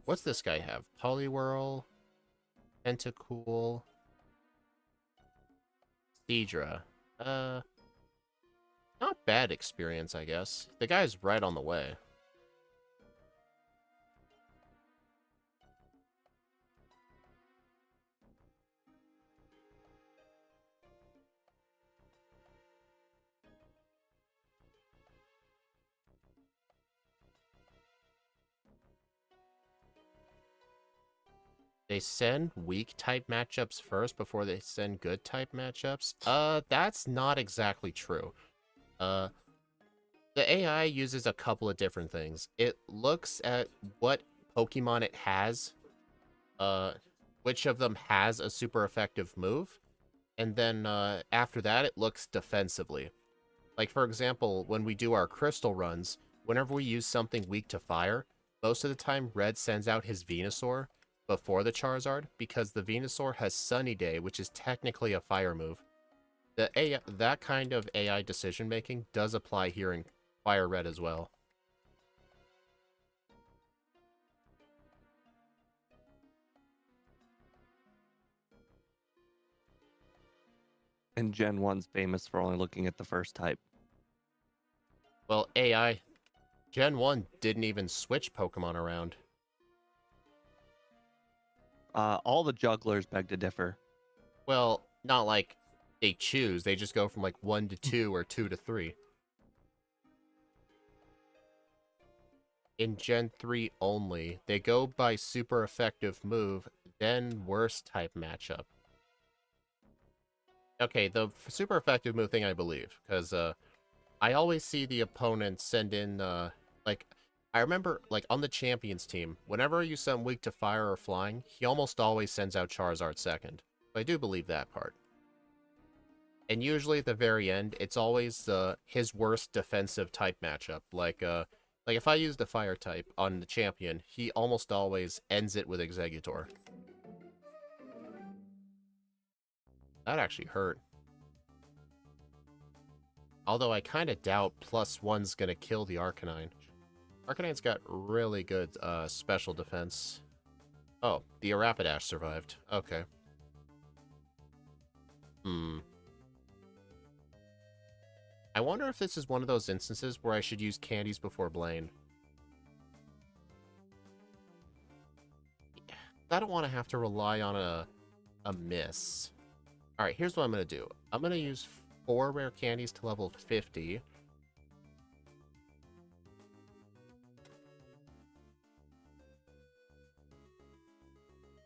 what's this guy have? Poliwhirl, Tentacool, Seadra. Not bad experience, I guess. The guy's right on the way. They send weak type matchups first before they send good type matchups? That's not exactly true. The AI uses a couple of different things. It looks at what Pokemon it has, which of them has a super effective move, and then after that it looks defensively. Like, for example, when we do our crystal runs, whenever we use something weak to fire, most of the time Red sends out his Venusaur before the Charizard, because the Venusaur has Sunny Day, which is technically a fire move. That kind of AI decision-making does apply here in Fire Red as well. And Gen 1's famous for only looking at the first type. Well, AI, Gen 1 didn't even switch Pokemon around. All the jugglers beg to differ. Well, not like they choose. They just go from like 1 to 2 or 2 to 3. In Gen 3 only, they go by super effective move, then worst type matchup. Okay, the super effective move thing I believe, because I always see the opponent send in, like, I remember, like, on the Champions team, whenever you send weak to fire or flying, he almost always sends out Charizard second. So I do believe that part. And usually at the very end, it's always his worst defensive type matchup. Like if I use the fire type on the champion, he almost always ends it with Exeggutor. That actually hurt. Although I kind of doubt +1's gonna kill the Arcanine. Arcanine's got really good special defense. Oh, the Rapidash survived. Okay. I wonder if this is one of those instances where I should use candies before Blaine. I don't want to have to rely on a miss. Alright, here's what I'm going to do. I'm going to use 4 rare candies to level 50.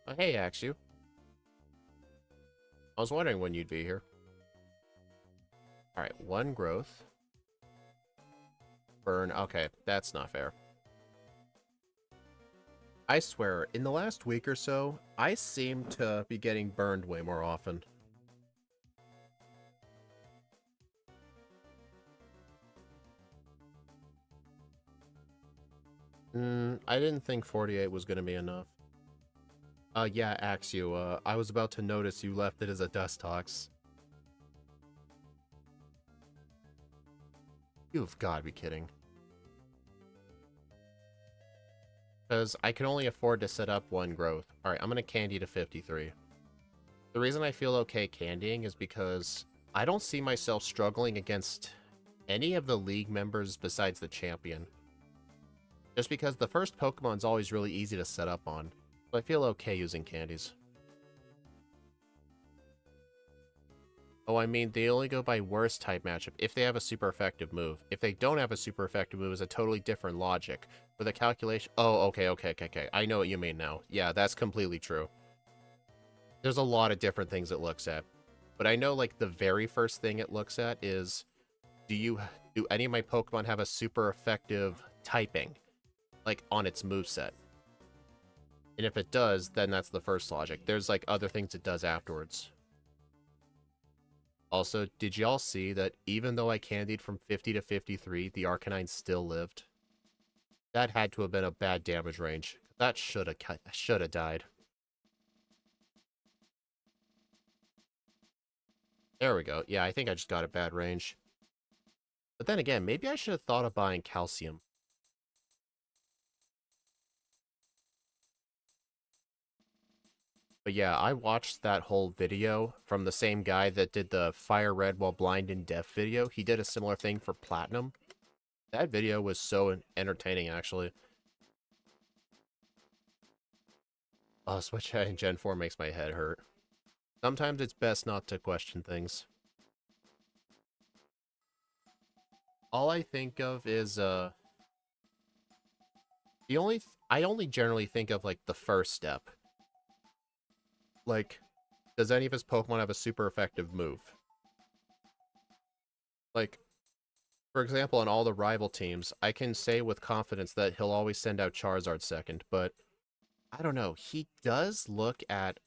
Oh, hey, Axu. I was wondering when you'd be here. Alright, 1 growth. Burn. Okay, that's not fair. I swear, in the last week or so, I seem to be getting burned way more often. I didn't think 48 was going to be enough. Yeah, Axu, I was about to notice you left it as a Dustox. You've got to be kidding. Because I can only afford to set up 1 growth. Alright, I'm going to candy to 53. The reason I feel okay candying is because I don't see myself struggling against any of the league members besides the champion. Just because the first Pokemon's always really easy to set up on. So I feel okay using candies. Oh, I mean, they only go by worst type matchup if they have a super effective move. If they don't have a super effective move, it's a totally different logic. With a calculation... Oh, okay. I know what you mean now. Yeah, that's completely true. There's a lot of different things it looks at. But I know, like, the very first thing it looks at is... Do any of my Pokemon have a super effective typing? Like, on its moveset? And if it does, then that's the first logic. There's, like, other things it does afterwards. Also, did y'all see that even though I candied from 50 to 53, the Arcanine still lived? That had to have been a bad damage range. That should have died. There we go. Yeah, I think I just got a bad range. But then again, maybe I should have thought of buying calcium. But yeah, I watched that whole video from the same guy that did the Firered while blind and deaf video. He did a similar thing for Platinum. That video was so entertaining, actually. Oh, Switch in Gen 4 makes my head hurt. Sometimes it's best not to question things. All I think of is, I only generally think of, like, the first step. Like, does any of his Pokemon have a super effective move? Like, for example, on all the rival teams, I can say with confidence that he'll always send out Charizard second, but I don't know. He does look at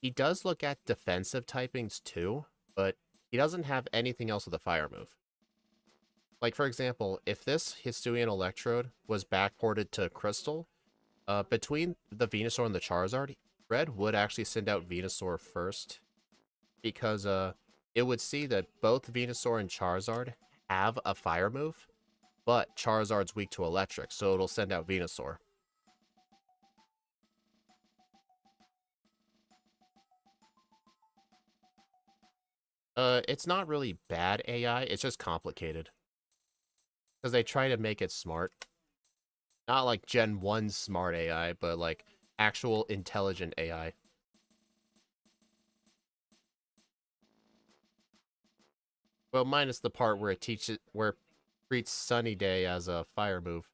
defensive typings too, but he doesn't have anything else with a fire move. Like, for example, if this Hisuian Electrode was backported to Crystal, between the Venusaur and the Charizard, Red would actually send out Venusaur first, because it would see that both Venusaur and Charizard have a fire move, but Charizard's weak to electric, so it'll send out Venusaur. It's not really bad AI, it's just complicated. Because they try to make it smart. Not like Gen 1 smart AI, but like actual intelligent AI. Well, minus the part where it treats Sunny Day as a fire move.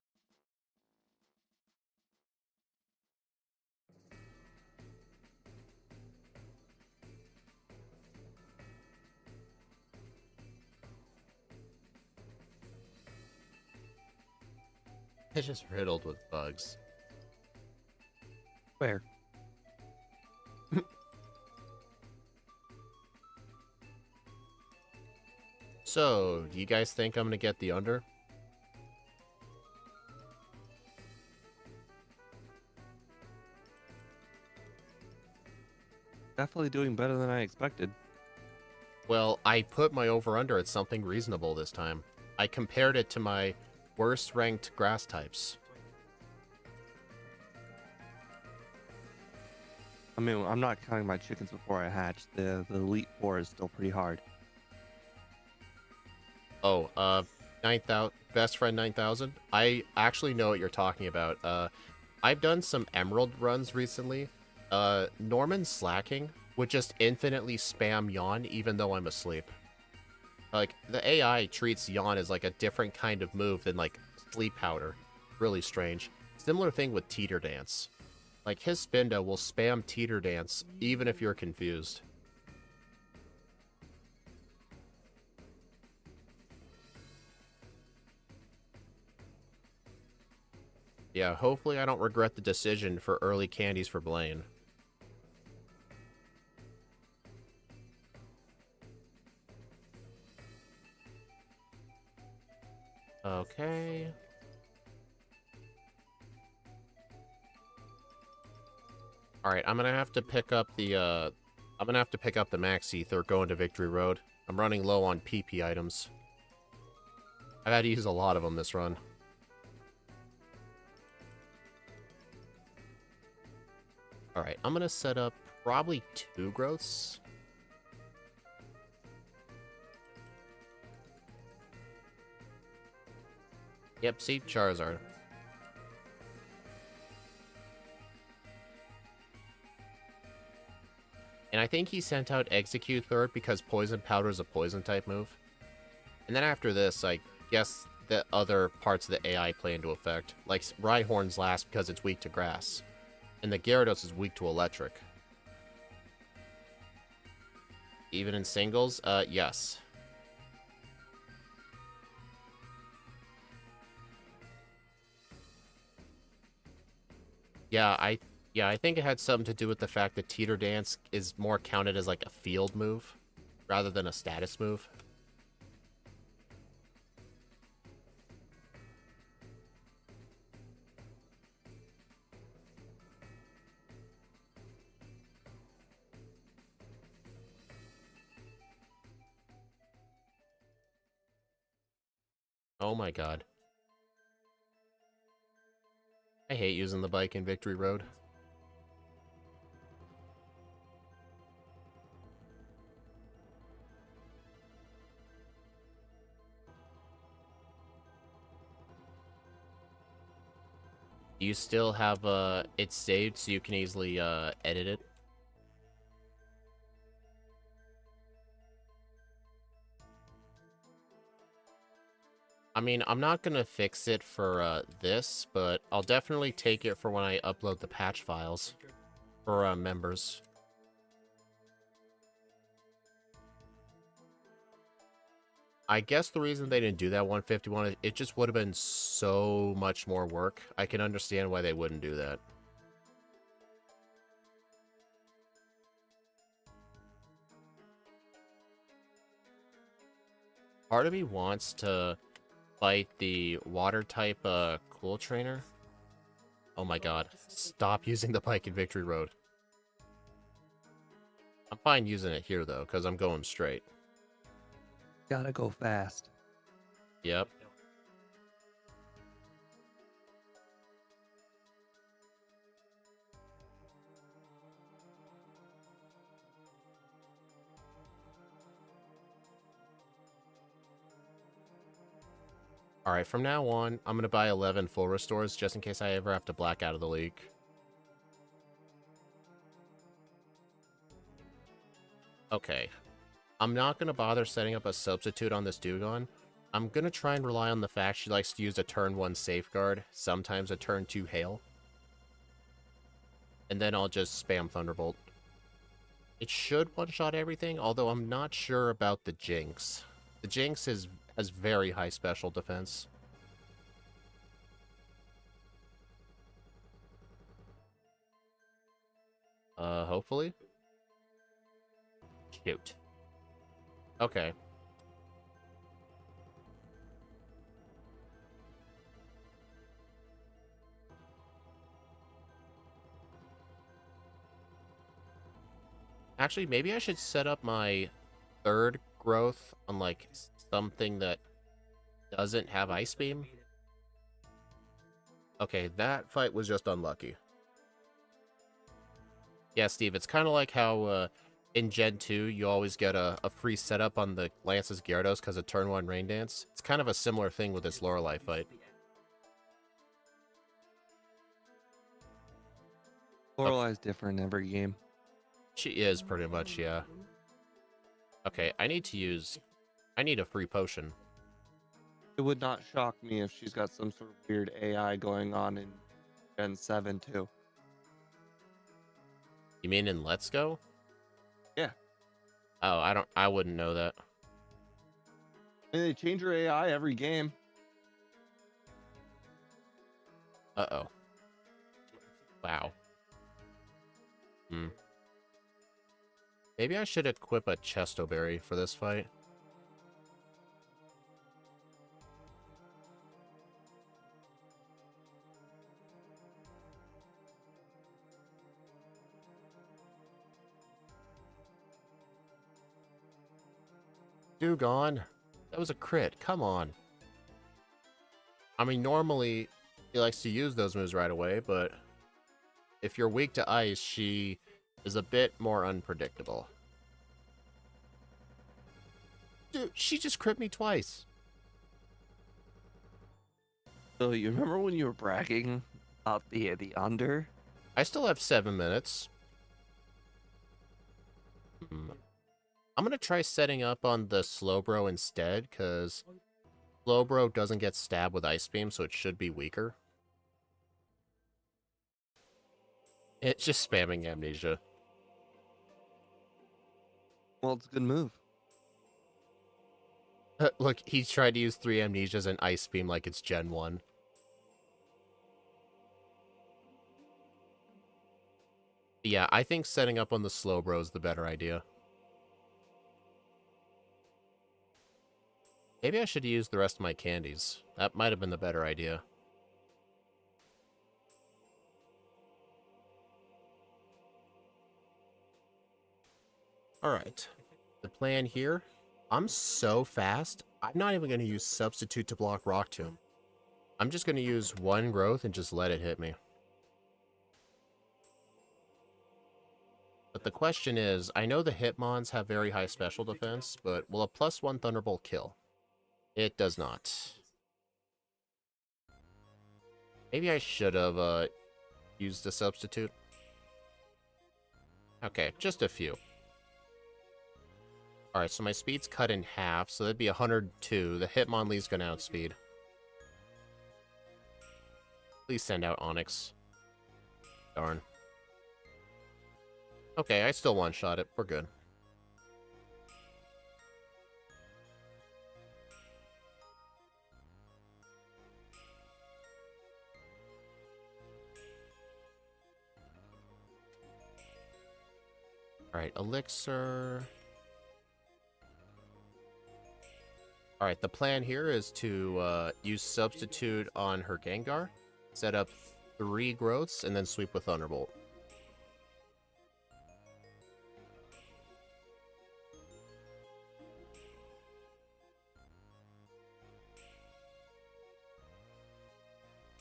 It's just riddled with bugs. Where? So, do you guys think I'm gonna get the under? Definitely doing better than I expected. Well, I put my over-under at something reasonable this time. I compared it to my worst-ranked grass types. I mean, I'm not counting my chickens before I hatch. The Elite Four is still pretty hard. Oh, 9,000, best friend 9,000? I actually know what you're talking about. I've done some Emerald runs recently. Norman Slacking would just infinitely spam yawn even though I'm asleep. Like, the AI treats yawn as like a different kind of move than like sleep powder. Really strange. Similar thing with teeter dance. Like, his Spindo will spam teeter dance even if you're confused. Yeah, hopefully I don't regret the decision for early candies for Blaine. Okay. Alright, I'm gonna have to pick up the, Max Ether going to Victory Road. I'm running low on PP items. I've had to use a lot of them this run. Alright, I'm gonna set up probably 2 growths. Yep, see, Charizard. And I think he sent out Execute third because Poison Powder is a Poison-type move. And then after this, I guess the other parts of the AI play into effect. Like, Rhyhorn's last because it's weak to Grass. And the Gyarados is weak to Electric. Even in singles? Yes. Yeah, I think it had something to do with the fact that Teeter Dance is more counted as like a field move rather than a status move. Oh my god. I hate using the bike in Victory Road. Do you still have it saved so you can easily edit it? I mean, I'm not gonna fix it for this, but I'll definitely take it for when I upload the patch files for members. I guess the reason they didn't do that 151 is it just would have been so much more work. I can understand why they wouldn't do that. Part of me wants to fight the water type cool trainer. Oh my god. Stop using the bike in Victory Road. I'm fine using it here though, because I'm going straight. Gotta go fast. Yep. Alright, from now on, I'm going to buy 11 full restores just in case I ever have to black out of the league. Okay. I'm not going to bother setting up a substitute on this Dugong. I'm going to try and rely on the fact she likes to use a turn 1 Safeguard, sometimes a turn 2 Hail. And then I'll just spam Thunderbolt. It should one-shot everything, although I'm not sure about the Jinx. The Jinx has very high special defense. Hopefully? Shoot. Okay. Actually, maybe I should set up my third growth on, like, something that doesn't have Ice Beam. Okay, that fight was just unlucky. Yeah, Steve, it's kind of like how, in Gen 2, you always get a free setup on the Lance's Gyarados because of turn 1 Rain Dance. It's kind of a similar thing with this Lorelei fight. Lorelei's different in every game. She is pretty much, yeah. Okay, I need a free potion. It would not shock me if she's got some sort of weird AI going on in Gen 7 too. You mean in Let's Go? Yeah. Oh, I wouldn't know that. And they change her AI every game. Uh-oh. Wow. Hmm. Maybe I should equip a Chestoberry for this fight. Dewgone. That was a crit. Come on. I mean, normally he likes to use those moves right away, but if you're weak to ice, she is a bit more unpredictable. Dude, she just crit me twice. So you remember when you were bragging about the under? I still have 7 minutes. I'm going to try setting up on the Slowbro instead, because Slowbro doesn't get stabbed with Ice Beam, so it should be weaker. It's just spamming Amnesia. Well, it's a good move. Look, he's tried to use 3 Amnesias and Ice Beam like it's Gen 1. Yeah, I think setting up on the Slowbro is the better idea. Maybe I should use the rest of my candies. That might have been the better idea. Alright. The plan here, I'm so fast, I'm not even going to use Substitute to block Rock Tomb. I'm just going to use 1 growth and just let it hit me. But the question is, I know the Hitmons have very high special defense, but will a +1 Thunderbolt kill? It does not. Maybe I should have used a substitute. Okay, just a few. Alright, so my speed's cut in half, so that'd be 102. The Hitmonlee's gonna outspeed. Please send out Onyx. Darn. Okay, I still one-shot it. We're good. Alright, Elixir. Alright, the plan here is to use Substitute on her Gengar, set up 3 growths, and then sweep with Thunderbolt.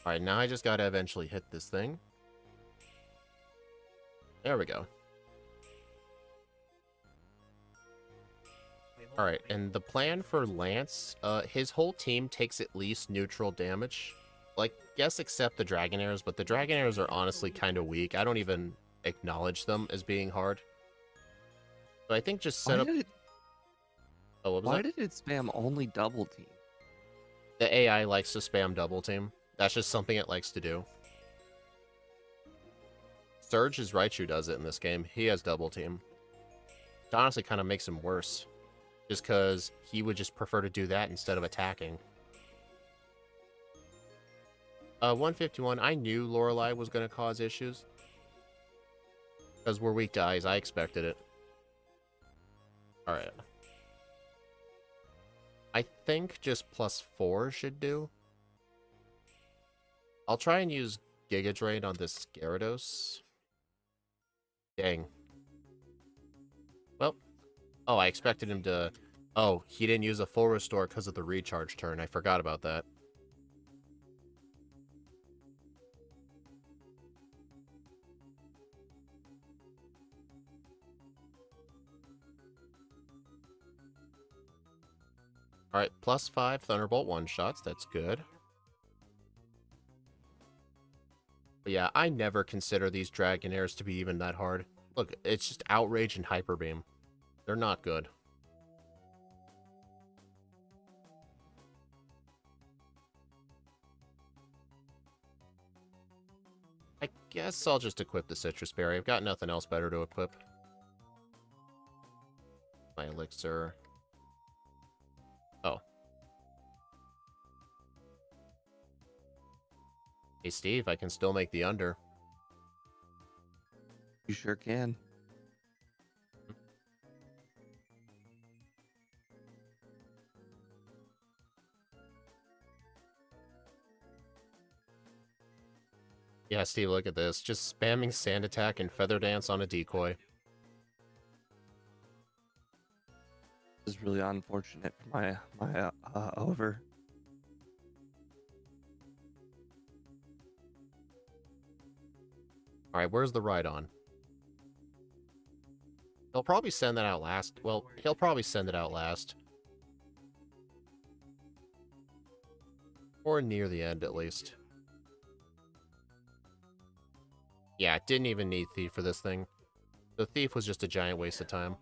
Alright, now I just gotta eventually hit this thing. There we go. Alright, and the plan for Lance, his whole team takes at least neutral damage. Like, yes, except the Dragonairs, but the Dragonairs are honestly kind of weak. I don't even acknowledge them as being hard. So I think just set up... Oh, what was that? Why did it spam only double team? The AI likes to spam double team. That's just something it likes to do. Surge's Raichu does it in this game. He has double team. It honestly kind of makes him worse. Just because he would just prefer to do that instead of attacking. 151, I knew Lorelei was going to cause issues. Because we're weak to ice, I expected it. Alright. I think just +4 should do. I'll try and use Giga Drain on this Gyarados. Dang. Well. Oh, I expected him to... Oh, he didn't use a full restore because of the recharge turn. I forgot about that. Alright, +5 Thunderbolt one-shots. That's good. But yeah, I never consider these Dragonairs to be even that hard. Look. Look, it's just Outrage and Hyper Beam. They're not good. I guess I'll just equip the Citrus Berry. I've got nothing else better to equip. My Elixir. Oh. Hey, Steve, I can still make the under. You sure can. Yeah, Steve, look at this. Just spamming Sand Attack and Feather Dance on a decoy. This is really unfortunate for my over. Alright, where's the Rhydon? He'll probably send that out last. Well, he'll probably send it out last. Or near the end, at least. Yeah, it didn't even need Thief for this thing. The Thief was just a giant waste of time.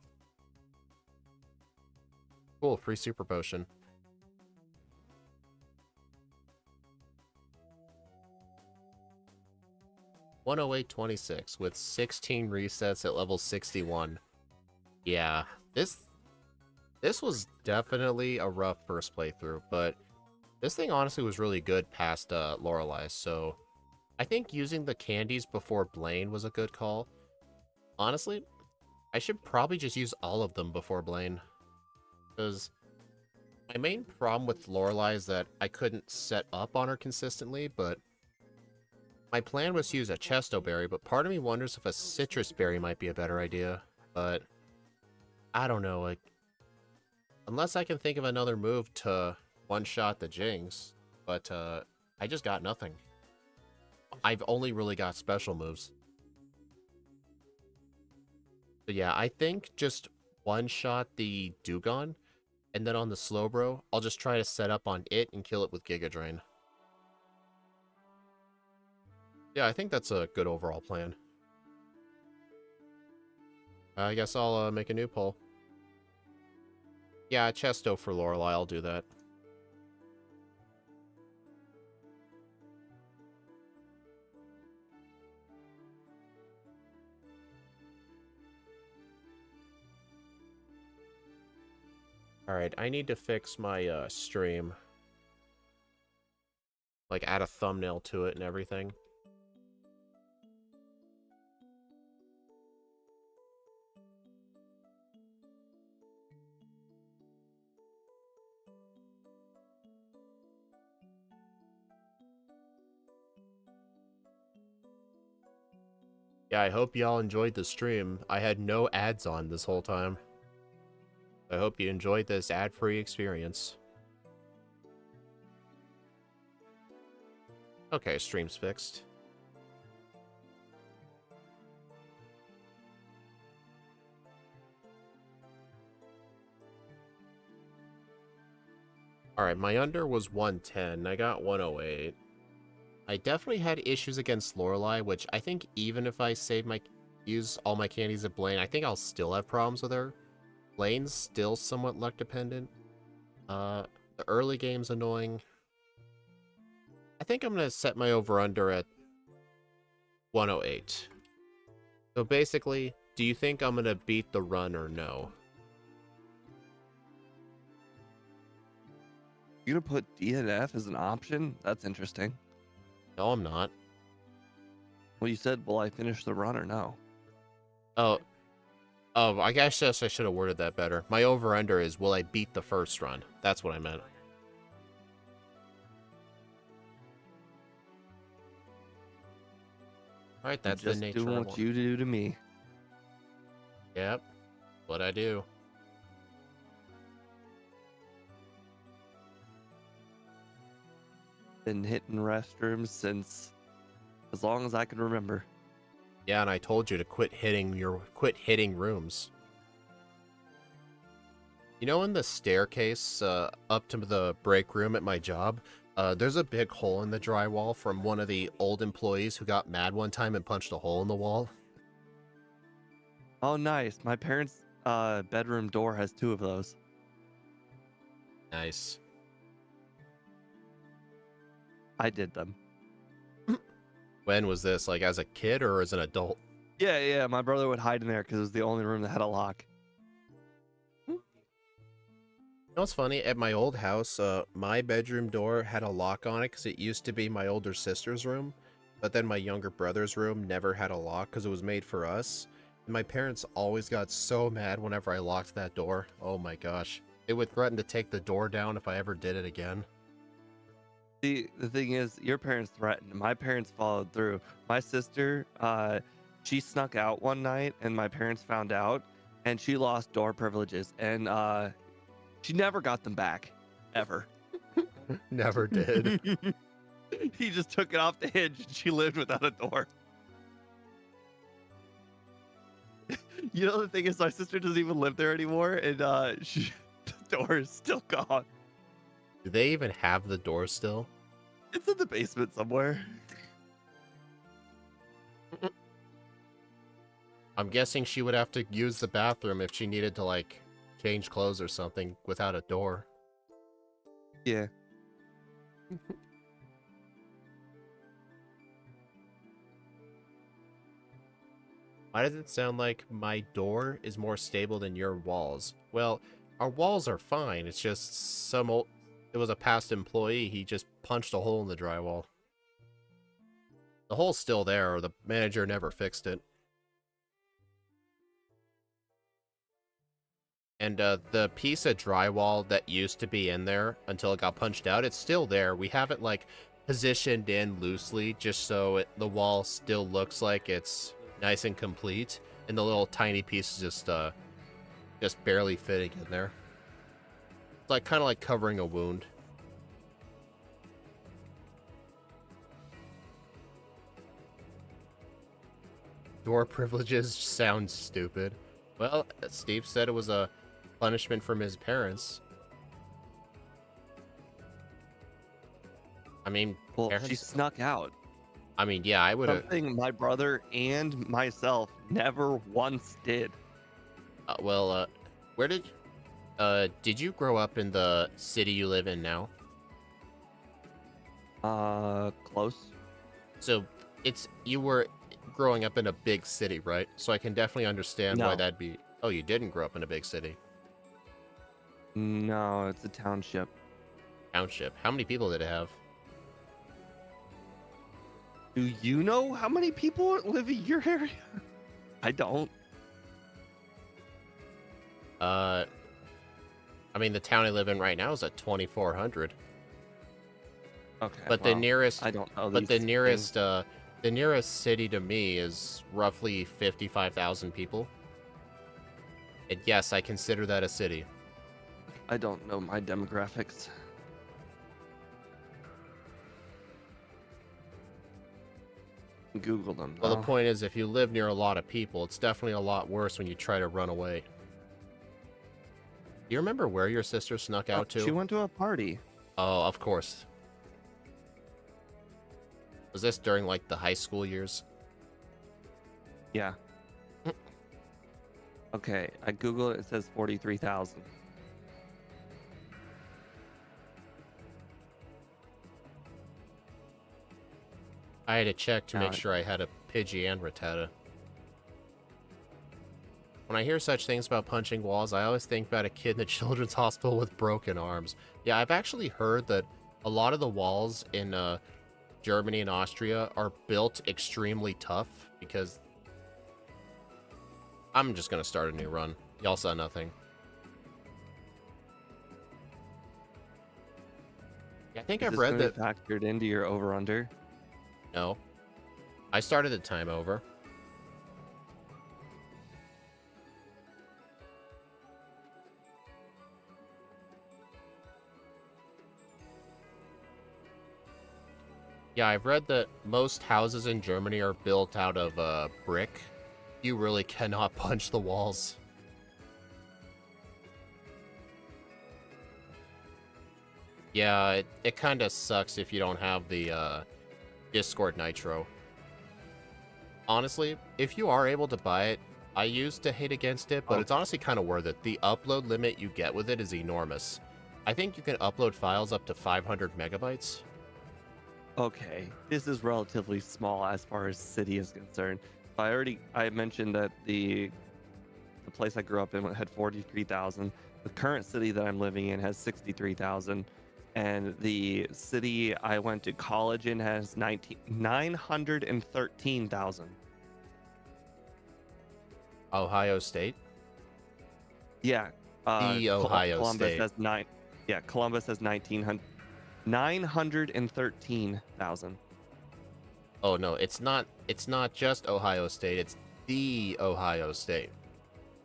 Cool, free Super Potion. $108.26 with 16 resets at level 61. Yeah, this was definitely a rough first playthrough, but this thing honestly was really good past Lorelei, so I think using the candies before Blaine was a good call. Honestly, I should probably just use all of them before Blaine, because my main problem with Lorelei is that I couldn't set up on her consistently, but my plan was to use a Chesto Berry, but part of me wonders if a Citrus Berry might be a better idea, but I don't know, like, unless I can think of another move to one-shot the Jinx, but I just got nothing. I've only really got special moves. So yeah, I think just one-shot the Dewgong, and then on the Slowbro, I'll just try to set up on it and kill it with Giga Drain. Yeah, I think that's a good overall plan. I guess I'll make a new poll. Yeah, Chesto for Lorelei, I'll do that. Alright, I need to fix my stream. Like, add a thumbnail to it and everything. Yeah, I hope y'all enjoyed the stream. I had no ads on this whole time. I hope you enjoyed this ad-free experience. Okay, stream's fixed. Alright, my under was 110. I got 108. I definitely had issues against Lorelei, which I think even if I use all my candies at Blaine, I think I'll still have problems with her. Blaine's still somewhat luck dependent. The early game's annoying. I think I'm gonna set my over-under at 108. So basically, do you think I'm gonna beat the run or no? You're gonna put DNF as an option? That's interesting. No, I'm not. Well, you said, will I finish the run or no? Oh, I guess I should have worded that better. My over-under is, will I beat the first run? That's what I meant. Alright, that's the nature just doing what you do to me. Yep, what I do. Been hitting restrooms since as long as I can remember. Yeah, and I told you to quit hitting rooms. You know, in the staircase up to the break room at my job, there's a big hole in the drywall from one of the old employees who got mad one time and punched a hole in the wall. Oh, nice. My parents' bedroom door has 2 of those. Nice. I did them. When was this? Like as a kid or as an adult? Yeah, yeah. My brother would hide in there because it was the only room that had a lock. You know what's funny? At my old house, my bedroom door had a lock on it because it used to be my older sister's room. But then my younger brother's room never had a lock because it was made for us. And my parents always got so mad whenever I locked that door. Oh my gosh. They would threaten to take the door down if I ever did it again. See, the thing is, your parents threatened. My parents followed through. My sister, she snuck out one night, and my parents found out, and she lost door privileges, and she never got them back, ever. Never did. He just took it off the hinge, and she lived without a door. You know, the thing is, my sister doesn't even live there anymore, and the door is still gone. Do they even have the door still? It's in the basement somewhere. I'm guessing she would have to use the bathroom if she needed to, like, change clothes or something without a door. Yeah. Why does it sound like my door is more stable than your walls? Well, our walls are fine. It's just it was a past employee. He just punched a hole in the drywall. The hole's still there, or the manager never fixed it. And the piece of drywall that used to be in there until it got punched out, it's still there. We have it, like, positioned in loosely just so the wall still looks like it's nice and complete, and the little tiny piece is just barely fitting in there. It's like kind of like covering a wound. Door privileges sound stupid. Well, Steve said it was a punishment from his parents. I mean, Well, parents, she snuck out. I mean, yeah, I would have. Something my brother and myself never once did. Where did you grow up in the city you live in now? Close. So you were growing up in a big city, right? So I can definitely understand why No. that'd be. Oh, you didn't grow up in a big city. No, it's a township. Township. How many people did it have? Do you know how many people live in your area? I don't. I mean, the town I live in right now is at 2,400. Okay. But well, the nearest, I don't know. but these the nearest city to me is roughly 55,000 people. And yes, I consider that a city. I don't know my demographics. Google them. Well, the though. point is, if you live near a lot of people, it's definitely a lot worse when you try to run away. Do you remember where your sister snuck out to? She went to a party. Oh, of course. Was this during, like, the high school years? Yeah. Okay, I Googled it. It says 43,000. I had to check to make Got it. sure I had a Pidgey and Rattata. When I hear such things about punching walls, I always think about a kid in the children's hospital with broken arms. Yeah, I've actually heard that a lot of the walls in Germany and Austria are built extremely tough because... I'm just going to start a new run. Y'all saw nothing. Yeah, I think I've read that... factored into your over-under. No. I started the time over. Yeah, I've read that most houses in Germany are built out of brick. You really cannot punch the walls. Yeah, it kind of sucks if you don't have the Discord Nitro. Honestly, if you are able to buy it, I used to hate against it, but Oh, it's honestly kind of worth it. The upload limit you get with it is enormous. I think you can upload files up to 500 megabytes. okay. This is relatively small as far as city is concerned. I mentioned that the place I grew up in had 43,000. The current city that I'm living in has 63,000. And the city I went to college in has 913,000. Ohio State? Yeah. The Ohio Columbus State. has nine. Yeah, Columbus has 913,000. Oh no, it's not just Ohio State, it's the Ohio State.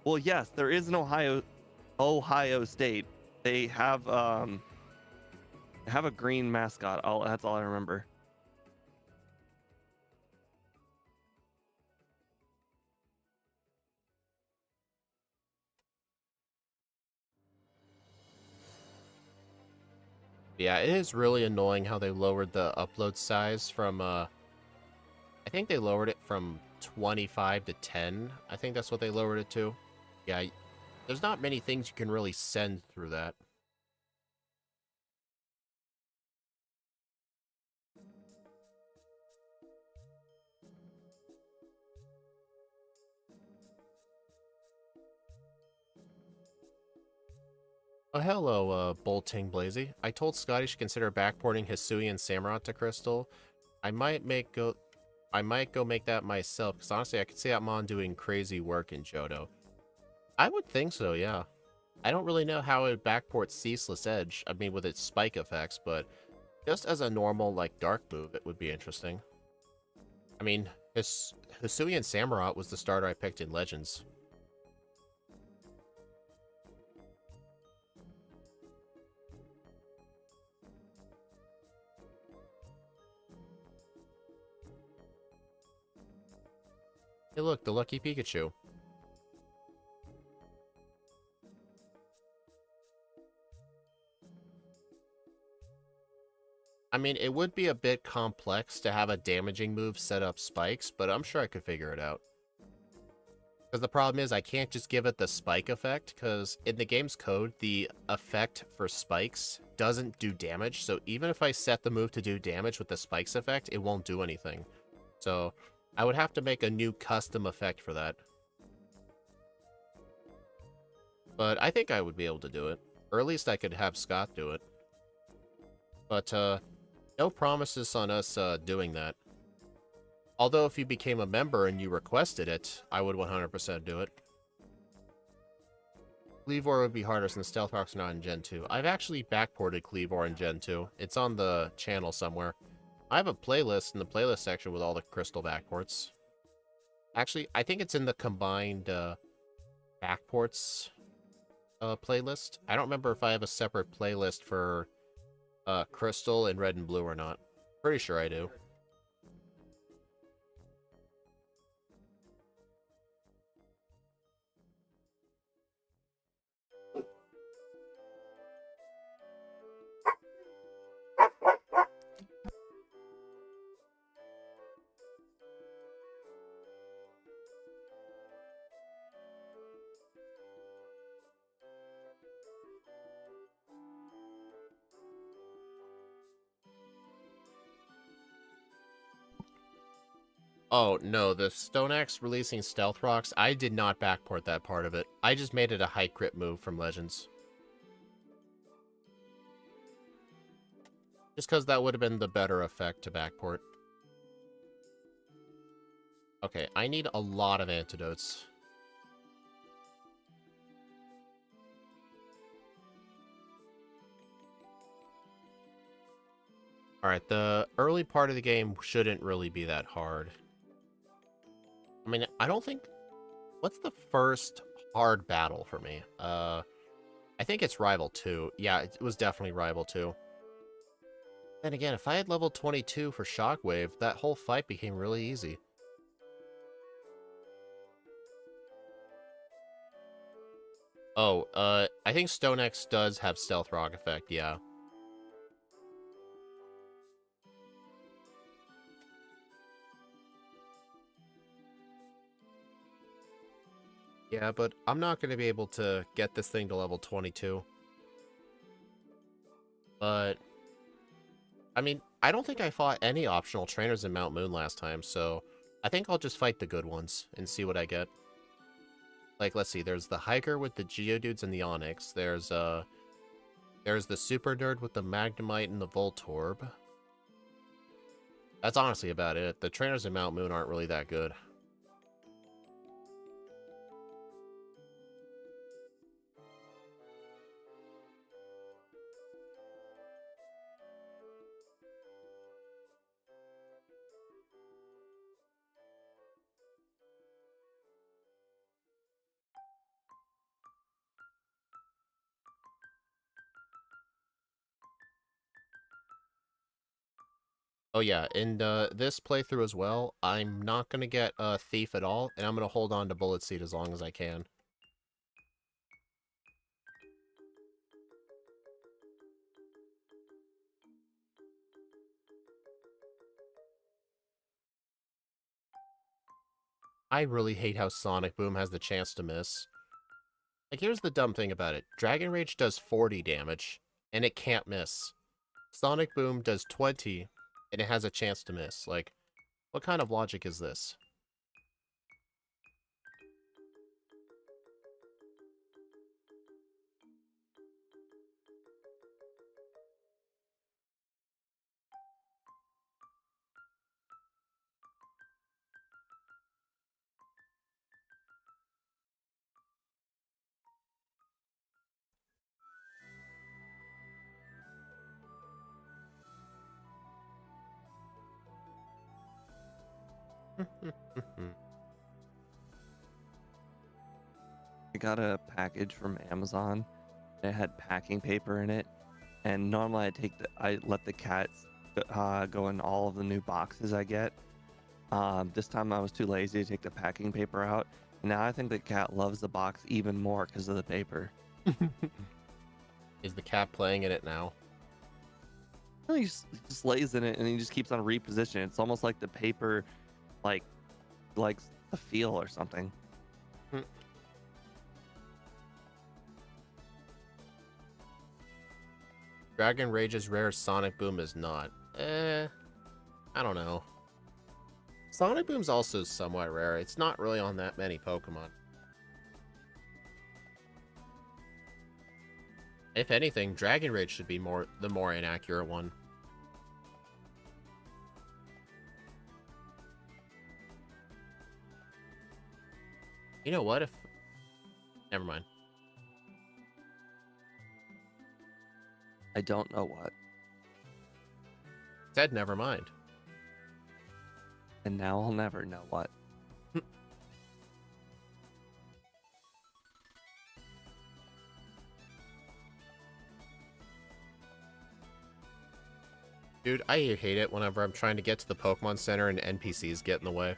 Well, yes, there is an Ohio State. They have a green mascot. That's all I remember. Yeah, it is really annoying how they lowered the upload size from I think they lowered it from 25 to 10. I think that's what they lowered it to. Yeah, there's not many things you can really send through that. Oh, hello, Bolting Blazy. I told Scotty to consider backporting Hisuian Samurott to Crystal. I might go make that myself, because honestly, I could see that Mon doing crazy work in Johto. I would think so, yeah. I don't really know how it backports Ceaseless Edge, I mean, with its spike effects, but just as a normal, like, dark move, it would be interesting. I mean, Hisuian Samurott was the starter I picked in Legends. Hey look, the lucky Pikachu. I mean, it would be a bit complex to have a damaging move set up spikes, but I'm sure I could figure it out. Because the problem is I can't just give it the spike effect, because in the game's code, the effect for spikes doesn't do damage, so even if I set the move to do damage with the spikes effect, it won't do anything. So I would have to make a new custom effect for that. But I think I would be able to do it. Or at least I could have Scott do it. But, no promises on us, doing that. Although if you became a member and you requested it, I would 100% do it. Cleavor would be harder since Stealth Rock's not in Gen 2. I've actually backported Cleavor in Gen 2. It's on the channel somewhere. I have a playlist in the playlist section with all the crystal backports. Actually, I think it's in the combined backports playlist. I don't remember if I have a separate playlist for crystal and red and blue or not. Pretty sure I do. Oh, no, the Stone Axe releasing Stealth Rocks, I did not backport that part of it. I just made it a high crit move from Legends. Just because that would have been the better effect to backport. Okay, I need a lot of antidotes. Alright, the early part of the game shouldn't really be that hard. I mean, I don't think... What's the first hard battle for me? I think it's Rival 2. Yeah, it was definitely Rival 2. Then again, if I had level 22 for Shockwave, that whole fight became really easy. Oh, I think Stone X does have Stealth Rock effect, yeah. Yeah, but I'm not going to be able to get this thing to level 22. But, I mean, I don't think I fought any optional trainers in Mount Moon last time, so I think I'll just fight the good ones and see what I get. Like, let's see, there's the Hiker with the Geodudes and the Onyx. There's the Super Nerd with the Magnemite and the Voltorb. That's honestly about it. The trainers in Mount Moon aren't really that good. Oh yeah, in this playthrough as well, I'm not going to get Thief at all, and I'm going to hold on to Bullet Seed as long as I can. I really hate how Sonic Boom has the chance to miss. Like, here's the dumb thing about it. Dragon Rage does 40 damage, and it can't miss. Sonic Boom does 20, and it has a chance to miss. Like, what kind of logic is this? I got a package from Amazon. It had packing paper in it, and normally I let the cats go in all of the new boxes I get. This time I was too lazy to take the packing paper out. And now I think the cat loves the box even more because of the paper. Is the cat playing in it now? No, he just lays in it and he just keeps on repositioning. It's almost like the paper, like, likes the feel or something. Dragon Rage's rare, Sonic Boom is not. I don't know. Sonic Boom's also somewhat rare. It's not really on that many Pokemon. If anything, Dragon Rage should be the more inaccurate one. You know what? Never mind. I don't know what. Said never mind. And now I'll never know what. Dude, I hate it whenever I'm trying to get to the Pokemon Center and NPCs get in the way.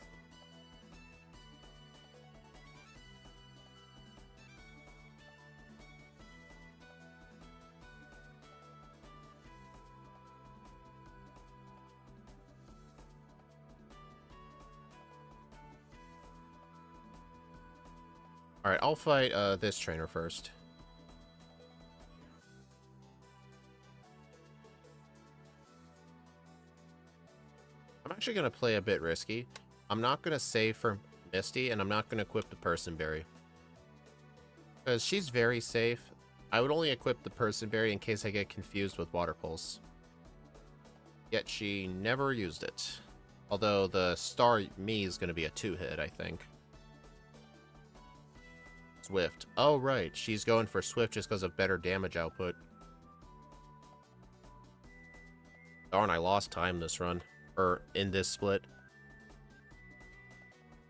Alright, I'll fight this trainer first. I'm actually going to play a bit risky. I'm not going to save for Misty, and I'm not going to equip the Person Berry. Because she's very safe. I would only equip the Person Berry in case I get confused with Water Pulse. Yet she never used it. Although the Star Me is going to be a 2-hit, I think. Swift. Oh, right. She's going for Swift just because of better damage output. Darn, I lost time this run. Or in this split.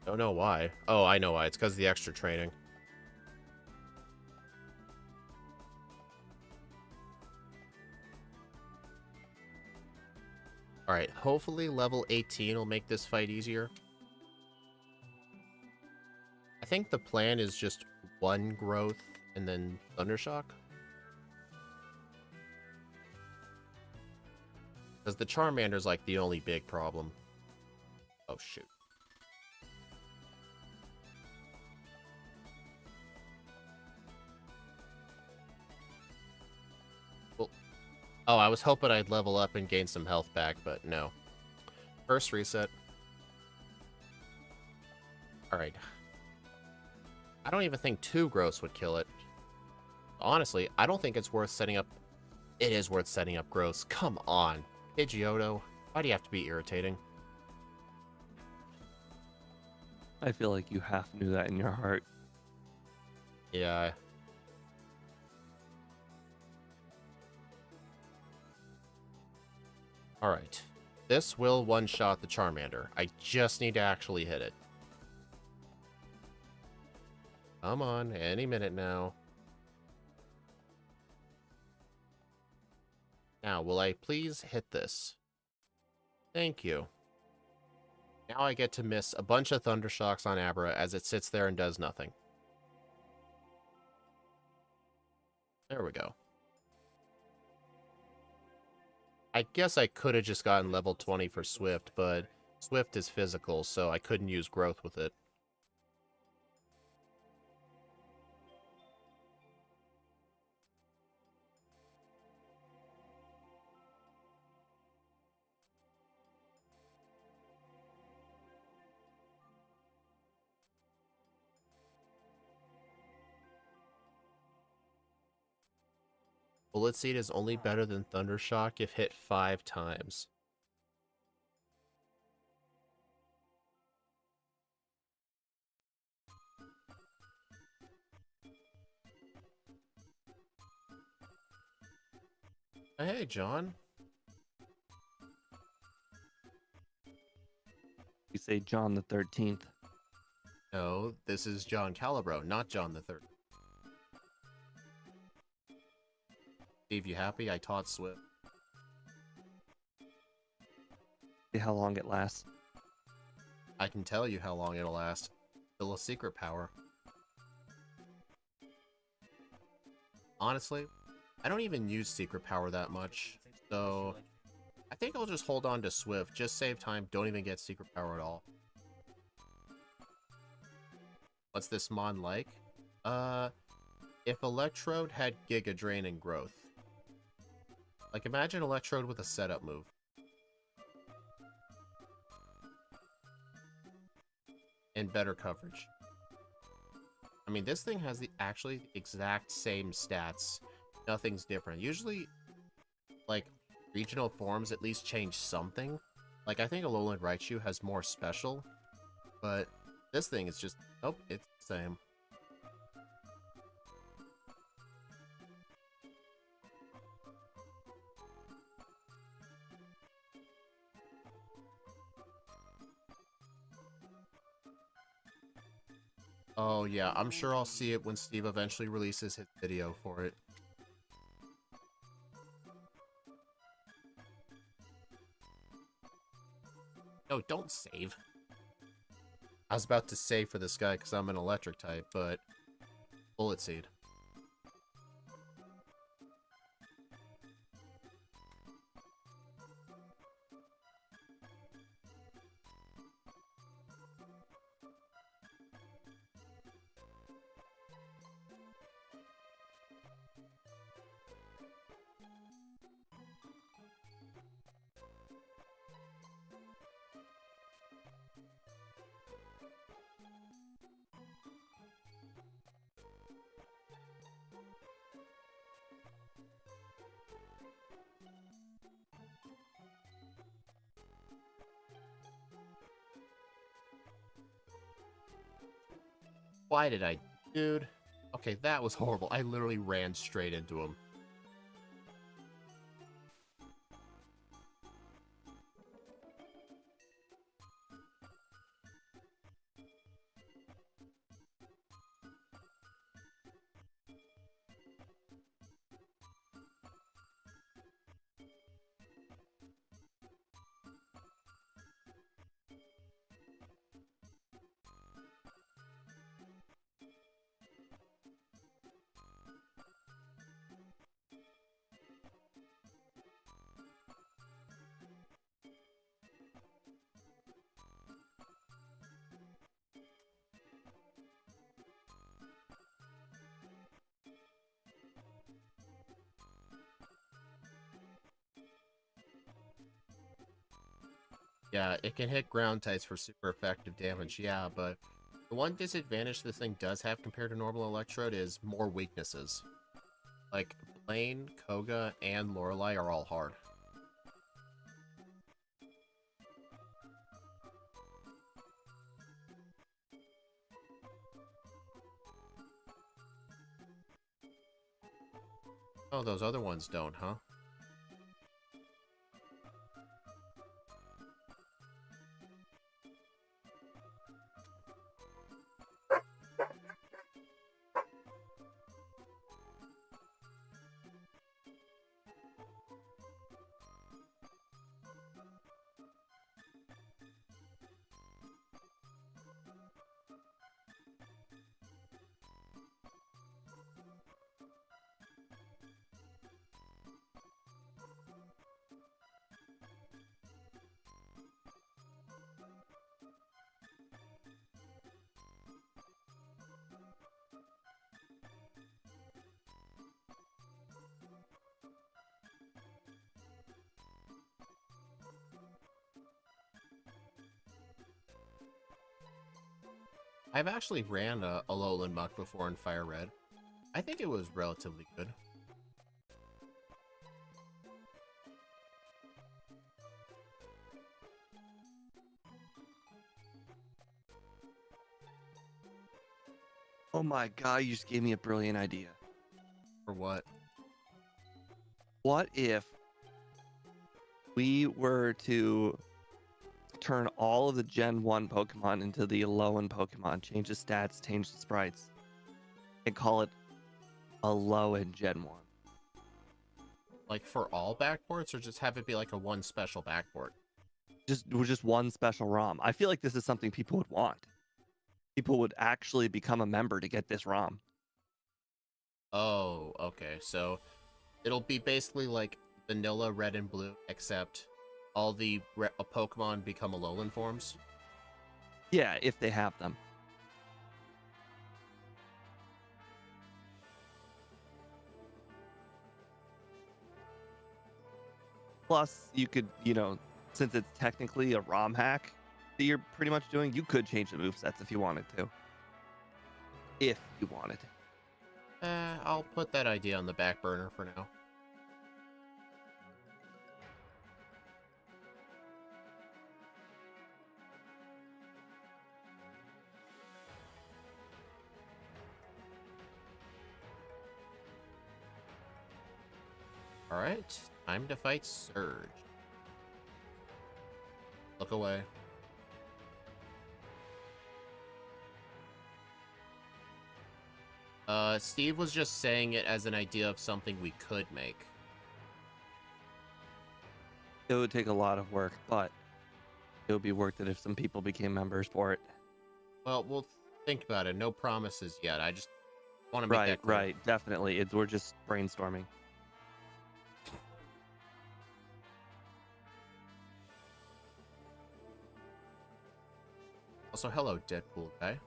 Don't know why. Oh, I know why. It's because of the extra training. Alright, hopefully level 18 will make this fight easier. I think the plan is just one growth and then Thundershock. Because the Charmander's like the only big problem. Oh, shoot. Oh, I was hoping I'd level up and gain some health back, but no. First reset. Alright. I don't even think 2 gross would kill it. Honestly, I don't think it's worth setting up... It is worth setting up gross. Come on. Pidgeotto. Why do you have to be irritating? I feel like you half knew that in your heart. Yeah. Alright. This will one-shot the Charmander. I just need to actually hit it. Come on, any minute now. Now, will I please hit this? Thank you. Now I get to miss a bunch of Thunder Shocks on Abra as it sits there and does nothing. There we go. I guess I could have just gotten level 20 for Swift, but Swift is physical, so I couldn't use Growth with it. Bullet Seed is only better than Thunder Shock if hit 5 times. Hey, John. You say John the 13th. No, this is John Calibro, not John the Third. Steve, you happy? I taught Swift. See how long it lasts. I can tell you how long it'll last. Still a secret power. Honestly, I don't even use secret power that much, so I think I'll just hold on to Swift. Just save time, don't even get secret power at all. What's this mon like? If Electrode had Giga Drain and Growth. Like, imagine Electrode with a setup move. And better coverage. I mean, this thing has the actually exact same stats. Nothing's different. Usually, like, regional forms at least change something. Like, I think Alolan Raichu has more special. But this thing is just... Oh, it's the same. Oh, yeah, I'm sure I'll see it when Steve eventually releases his video for it. No, don't save. I was about to save for this guy because I'm an electric type, but... Bullet Seed. Why did I... Dude. Okay, that was horrible. I literally ran straight into him. Yeah, it can hit ground types for super effective damage, yeah, but the one disadvantage this thing does have compared to normal Electrode is more weaknesses. Like, Blaine, Koga, and Lorelei are all hard. Oh, those other ones don't, huh? I've actually ran a Alolan Muck before in Firered. I think it was relatively good. Oh my god, you just gave me a brilliant idea. For what? What if we were to turn all of the Gen 1 Pokemon into the Alolan Pokemon, change the stats, change the sprites, and call it Alolan Gen 1? Like, for all backports, or just have it be like a one special backport? Just one special ROM. I feel like this is something people would want. People would actually become a member to get this ROM. Oh, okay. So, it'll be basically like vanilla red and blue, except all the Pokemon become Alolan forms. Yeah, if they have them. Plus, you could, since it's technically a ROM hack that you're pretty much doing, you could change the movesets if you wanted to. If you wanted. I'll put that idea on the back burner for now. Alright, time to fight Surge. Look away. Steve was just saying it as an idea of something we could make. It would take a lot of work, but it would be worth it if some people became members for it. Well, we'll think about it. No promises yet. I just want to make that clear. Right, definitely. We're just brainstorming. Also, hello, Deadpool guy.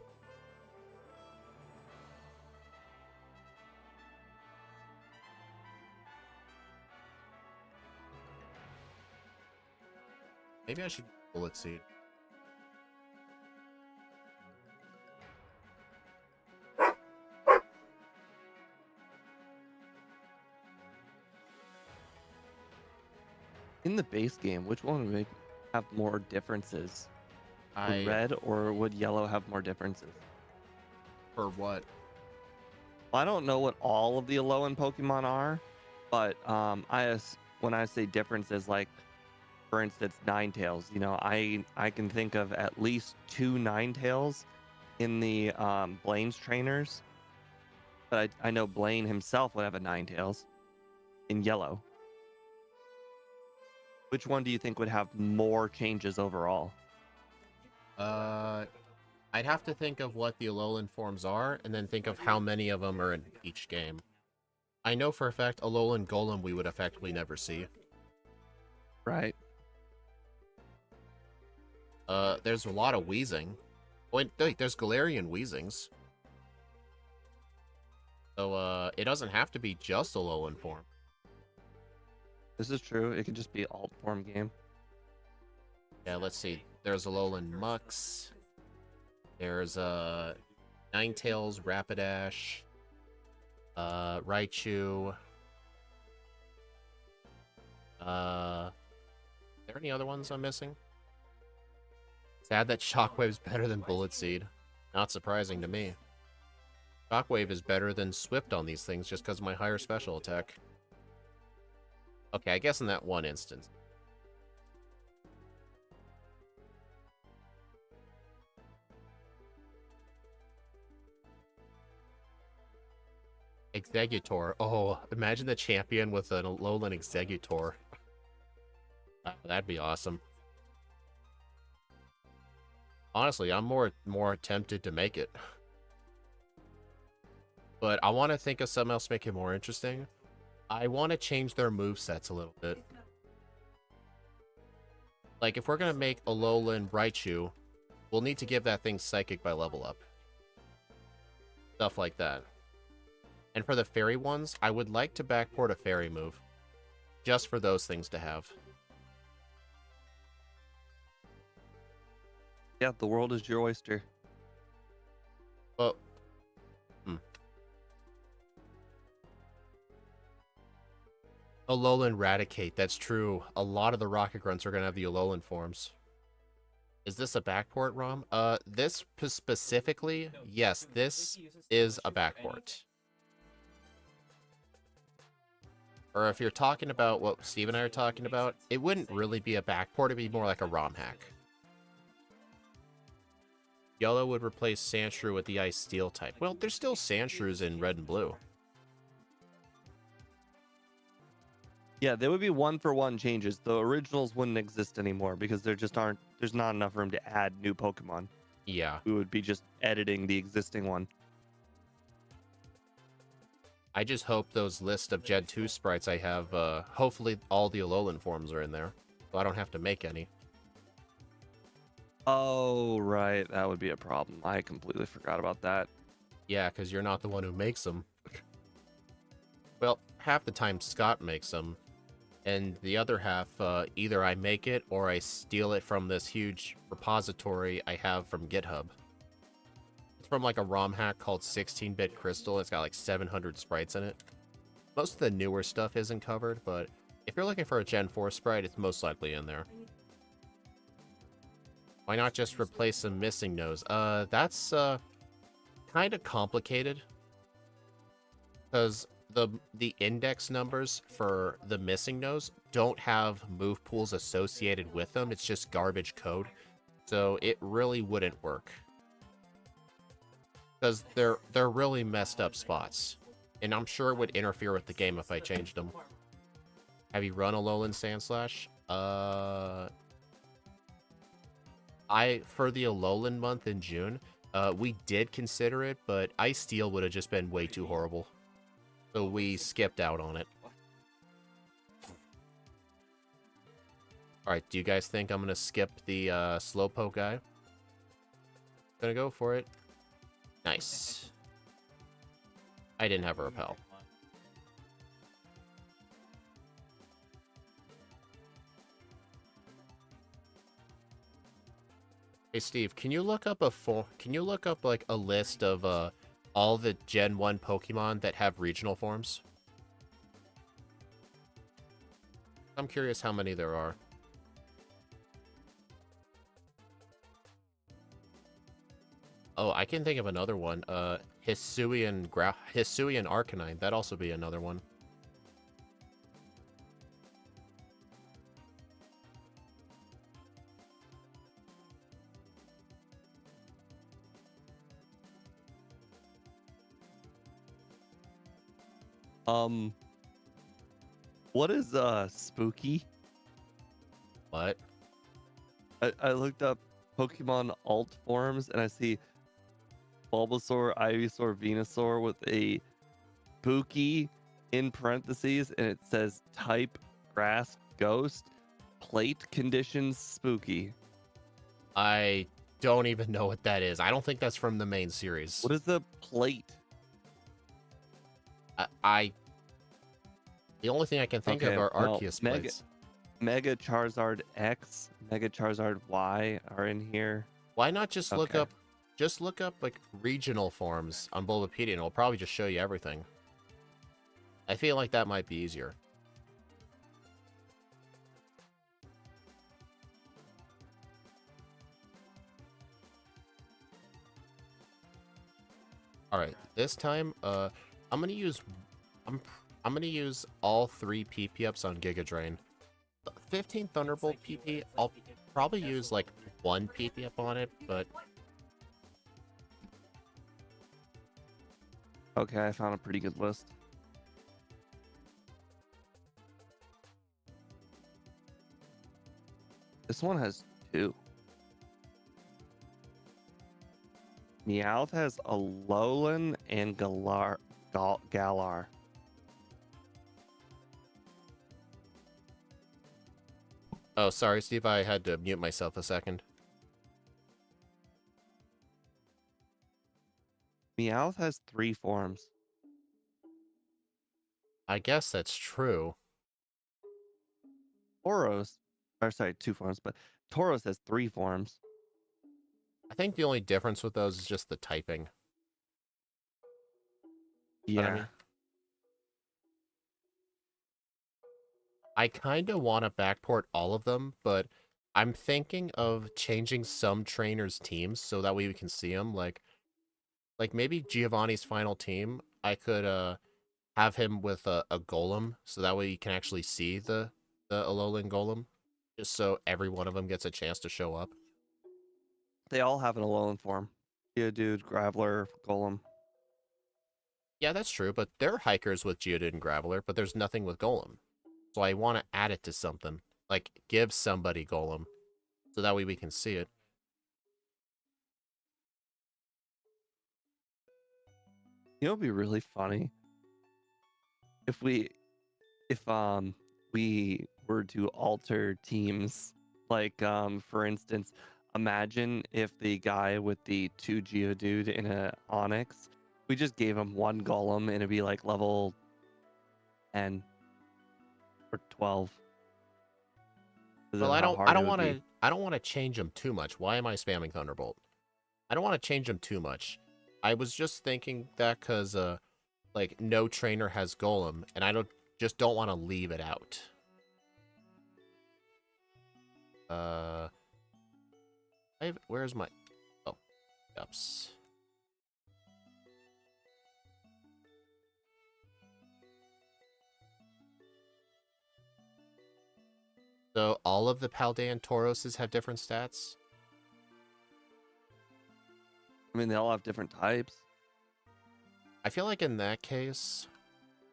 Maybe I should bullet seed. In the base game, which one would have more differences? Would red or would yellow have more differences? For what? I don't know what all of the Alolan Pokemon are, but when I say differences, like for instance, Ninetales, I can think of at least 2 Ninetales in the Blaine's trainers, but I know Blaine himself would have a Ninetales in yellow. Which one do you think would have more changes overall? I'd have to think of what the Alolan forms are, and then think of how many of them are in each game. I know for a fact Alolan Golem we would effectively never see. Right. There's a lot of Weezing. Wait, there's Galarian Weezings. So, it doesn't have to be just Alolan form. This is true. It could just be alt form game. Yeah, let's see. There's Alolan Mux. There's Ninetales, Rapidash, Raichu. Are there any other ones I'm missing? Sad that Shockwave's better than Bullet Seed. Not surprising to me. Shockwave is better than Swift on these things just because of my higher special attack. Okay, I guess in that one instance. Executor. Oh, imagine the champion with an Alolan Executor. That'd be awesome. Honestly, I'm more tempted to make it. But I want to think of something else to make it more interesting. I want to change their movesets a little bit. Like, if we're going to make Alolan Raichu, we'll need to give that thing Psychic by level up. Stuff like that. And for the fairy ones, I would like to backport a fairy move. Just for those things to have. Yeah, the world is your oyster. Well, Alolan Raticate, that's true. A lot of the Rocket Grunts are going to have the Alolan forms. Is this a backport, ROM? This specifically, yes, this is a backport. Or if you're talking about what Steve and I are talking about, it wouldn't really be a backport, it'd be more like a ROM hack. Yellow would replace Sandshrew with the Ice Steel type. Well, there's still Sandshrews in red and blue. Yeah, there would be one-for-one changes. The originals wouldn't exist anymore because there just aren't. There's not enough room to add new Pokemon. Yeah. We would be just editing the existing one. I just hope those list of Gen 2 sprites I have, hopefully all the Alolan forms are in there, so I don't have to make any. Oh, right. That would be a problem. I completely forgot about that. Yeah, because you're not the one who makes them. Well, half the time Scott makes them, and the other half, either I make it or I steal it from this huge repository I have from GitHub. It's from like a ROM hack called 16-bit Crystal. It's got like 700 sprites in it. Most of the newer stuff isn't covered, but if you're looking for a Gen 4 sprite, it's most likely in there. Why not just replace some missing nose? That's kind of complicated, because the index numbers for the missing nose don't have move pools associated with them. It's just garbage code, so it really wouldn't work, because they're really messed up spots, and I'm sure it would interfere with the game if I changed them. Have you run Alolan Sandslash? For the Alolan month in June, we did consider it, but Ice Steel would have just been way too horrible. So we skipped out on it. Alright, do you guys think I'm going to skip the Slowpoke guy? Gonna go for it. Nice. I didn't have a repel. Hey Steve, can you look up like a list of all the Gen 1 Pokemon that have regional forms? I'm curious how many there are. Oh, I can think of another one. Hisuian Arcanine. That'd also be another one. What is spooky? What? I looked up Pokemon alt forms and I see Bulbasaur, Ivysaur, Venusaur with a spooky in parentheses, and it says type grass ghost, plate conditions spooky. I don't even know what that is. I don't think that's from the main series. What is the plate? The only thing I can think of are Arceus plates. Mega Charizard X, Mega Charizard Y are in here. Why not just look Okay. up, like regional forms on Bulbapedia, and it'll probably just show you everything. I feel like that might be easier. All right, this time, I'm gonna use, I'm, I'm gonna use all 3 PP ups on Giga Drain. 15 Thunderbolt PP, I'll probably use like 1 PP up on it, but Okay, I found a pretty good list. This one has 2. Meowth has Alolan and Galar. oh, sorry, Steve, I had to mute myself a second. Meowth has 3 forms. I guess that's true. Tauros, or sorry, 2 forms, but Tauros has 3 forms. I think the only difference with those is just the typing. Yeah. But I mean, I kind of want to backport all of them, but I'm thinking of changing some trainers' teams so that way we can see them. Like maybe Giovanni's final team, I could have him with a golem, so that way you can actually see the Alolan golem, just so every one of them gets a chance to show up. They all have an Alolan form. Geodude, Graveler, Golem. Yeah, that's true, but there are hikers with Geodude and Graveler, but there's nothing with golem. So I want to add it to something. Like, give somebody golem, so that way we can see it. You know, it'd be really funny if we were to alter teams. Like for instance, imagine if the guy with the 2 Geodude in a Onyx, we just gave him 1 Golem and it'd be like level 10 or 12. Well, How hard it would be. I don't want to change them too much. Why am I spamming Thunderbolt? I don't want to change them too much. I was just thinking that because like no trainer has golem, and I don't want to leave it out. Where's my ups? So all of the Paldean Tauroses have different stats. I mean, they all have different types. I feel like in that case,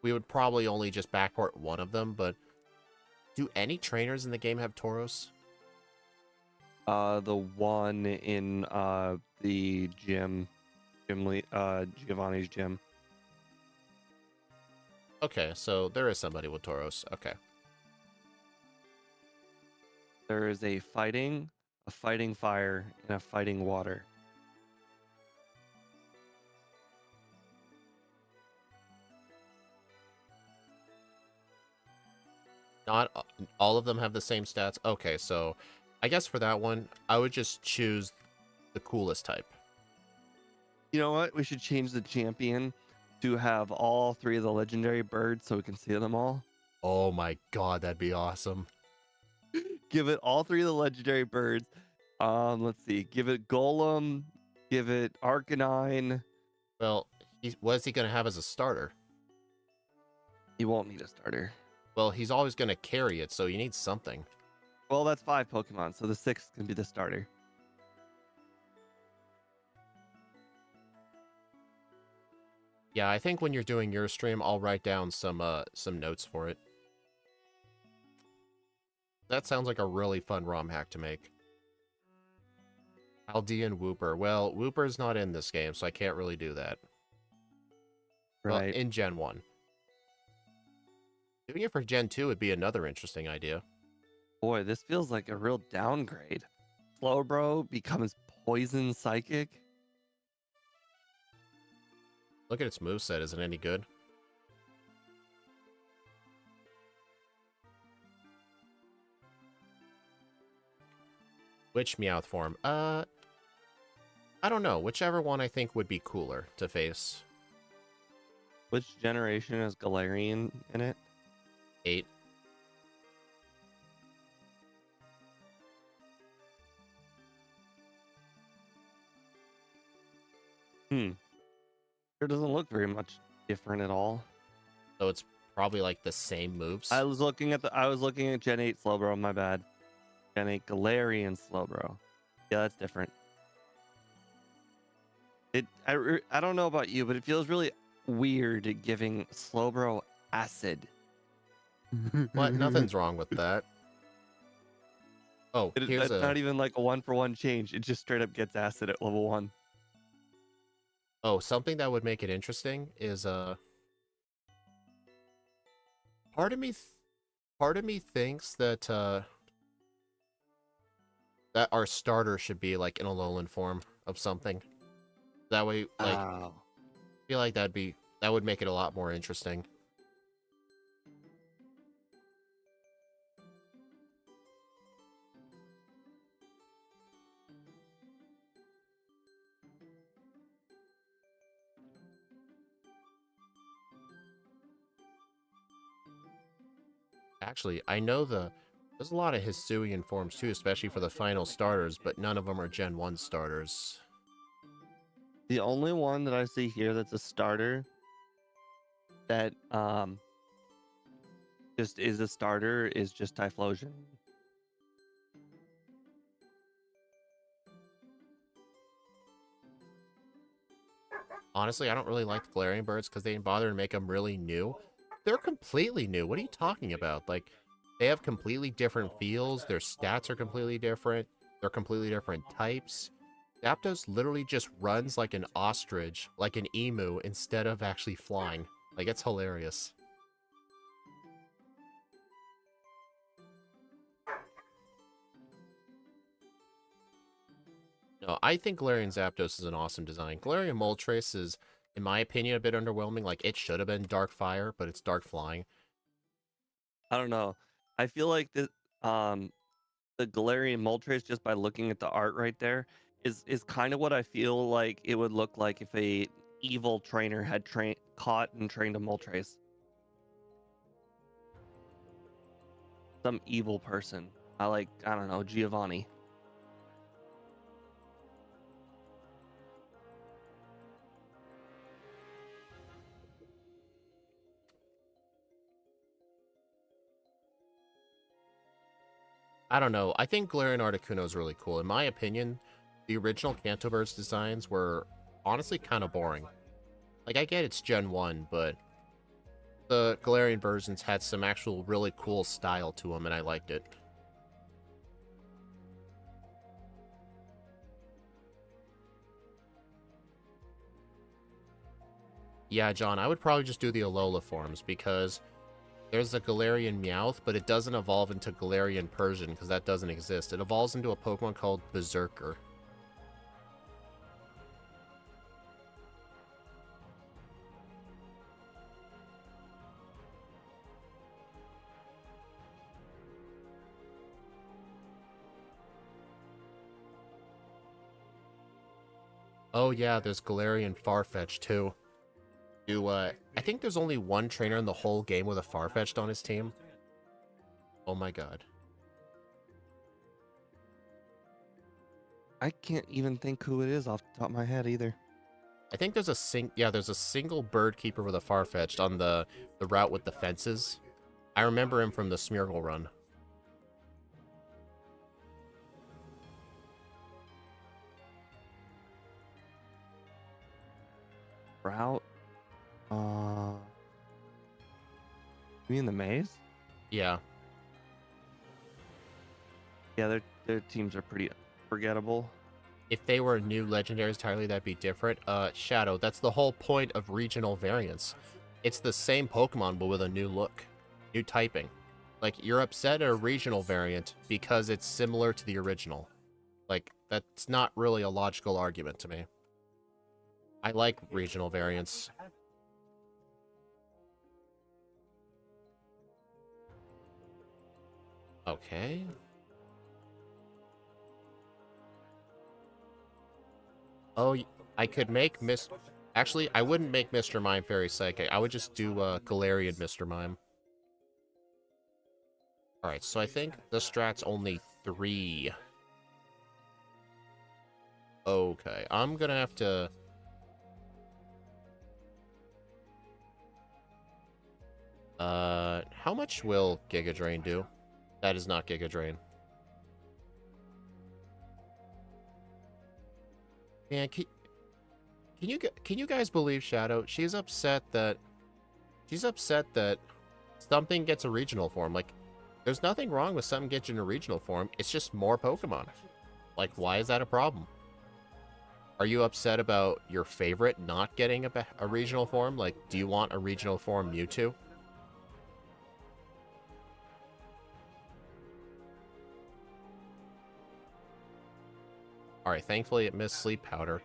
we would probably only just backport one of them, but do any trainers in the game have Tauros? The one in the Giovanni's gym. Okay, so there is somebody with Tauros. Okay. There is a fighting fire, and a fighting water. Not all of them have the same stats. Okay, so I guess for that one, I would just choose the coolest type. You know what? We should change the champion to have all 3 of the legendary birds so we can see them all. Oh my god, that'd be awesome. Give it all 3 of the legendary birds. Let's see. Give it Golem. Give it Arcanine. Well, what is he going to have as a starter? He won't need a starter. Well, he's always going to carry it, so you need something. Well, that's 5 Pokemon, so the 6th can be the starter. Yeah, I think when you're doing your stream, I'll write down some notes for it. That sounds like a really fun ROM hack to make. Aldean Wooper. Well, Wooper's not in this game, so I can't really do that. Right. Well, in Gen 1. Doing it for Gen 2 would be another interesting idea. Boy, this feels like a real downgrade. Slowbro becomes Poison Psychic. Look at its moveset. Is it any good? Which Meowth form? I don't know. Whichever one I think would be cooler to face. Which generation is Galarian in it? 8. It doesn't look very much different at all. So it's probably like the same moves. I was looking at Gen 8 Slowbro, my bad. Gen 8 Galarian Slowbro. Yeah, that's different. I don't know about you, but it feels really weird giving Slowbro acid. What? Nothing's wrong with that. Oh, That's not even like a 1-for-1 change. It just straight up gets acid at level 1. Oh, something that would make it interesting is part of me thinks that that our starter should be like an Alolan form of something. That way, like, I feel like that would make it a lot more interesting. Actually, I know there's a lot of Hisuian forms too, especially for the final starters, but none of them are Gen 1 starters. The only one that I see here that's a starter that just is a starter is just Typhlosion. Honestly, I don't really like the Galarian birds because they didn't bother to make them really new. They're completely new. What are you talking about? Like, they have completely different feels. Their stats are completely different. They're completely different types. Zapdos literally just runs like an ostrich, like an emu, instead of actually flying. Like, it's hilarious. No, I think Galarian Zapdos is an awesome design. Galarian Moltres is, in my opinion, a bit underwhelming. Like, it should have been Dark Fire, but it's Dark Flying. I don't know. I feel like the Galarian Moltres, just by looking at the art right there, is kind of what I feel like it would look like if a evil trainer had caught and trained a Moltres. Some evil person. I don't know, Giovanni. I don't know. I think Galarian Articuno is really cool. In my opinion, the original Kanto Birds designs were honestly kind of boring. Like, I get it's Gen 1, but the Galarian versions had some actual really cool style to them, and I liked it. Yeah, John, I would probably just do the Alola forms, because there's the Galarian Meowth, but it doesn't evolve into Galarian Persian, because that doesn't exist. It evolves into a Pokemon called Berserker. Oh yeah, there's Galarian Farfetch too. I think there's only one trainer in the whole game with a Farfetch'd on his team. Oh my god. I can't even think who it is off the top of my head either. I think there's a single bird keeper with a Farfetch'd on the route with the fences. I remember him from the Smeargle run. Route? You mean the maze? Yeah. Yeah, their teams are pretty forgettable. If they were new legendaries entirely, that'd be different. Shadow, that's the whole point of regional variants. It's the same Pokemon, but with a new look. New typing. Like, you're upset at a regional variant because it's similar to the original. Like, that's not really a logical argument to me. I like regional variants. Okay. Oh, I could make Miss. Actually, I wouldn't make Mr. Mime Fairy Psychic. I would just do Galarian Mr. Mime. Alright, so I think the strat's only 3. Okay, I'm gonna have to... how much will Giga Drain do? That is not Giga Drain. Man, can you guys believe Shadow? She's upset that something gets a regional form. Like, there's nothing wrong with something getting a regional form. It's just more Pokemon. Like, why is that a problem? Are you upset about your favorite not getting a regional form? Like, do you want a regional form Mewtwo? Alright, thankfully it missed Sleep Powder.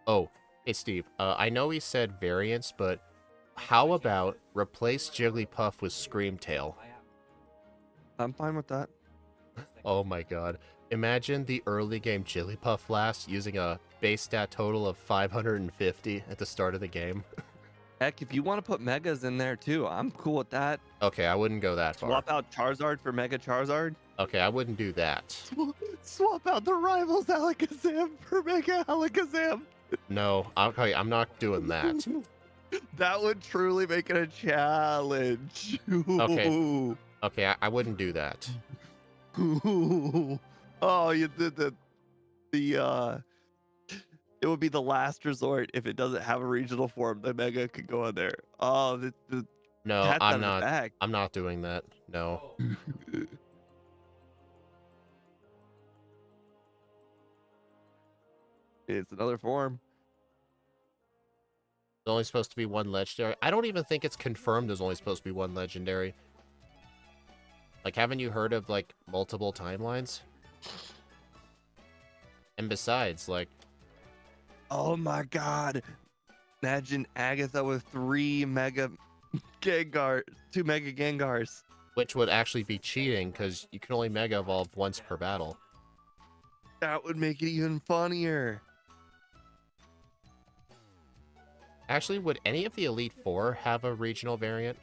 Oh, hey Steve, I know he said variants, but how about replace Jigglypuff with Screamtail? I'm fine with that. Oh my god. Imagine the early game Jigglypuff last using a base stat total of 550 at the start of the game. Heck, if you want to put Megas in there too, I'm cool with that. Okay, I wouldn't go that far. Swap out Charizard for Mega Charizard. Okay, I wouldn't do that. Swap out the rivals Alakazam for Mega Alakazam. No, okay, I'm not doing that. That would truly make it a challenge. Okay. Okay, I wouldn't do that. Oh, you did it would be the last resort if it doesn't have a regional form. The Mega could go in there. Oh, the No, cat's out I'm of the not. bag. I'm not doing that. No. It's another form. There's only supposed to be one legendary. I don't even think it's confirmed there's only supposed to be one legendary. Like, haven't you heard of, like, multiple timelines? And besides, like... Oh my god. Imagine Agatha with 3 Mega Gengar, 2 Mega Gengars. Which would actually be cheating, because you can only Mega Evolve once per battle. That would make it even funnier. Actually, would any of the Elite Four have a regional variant?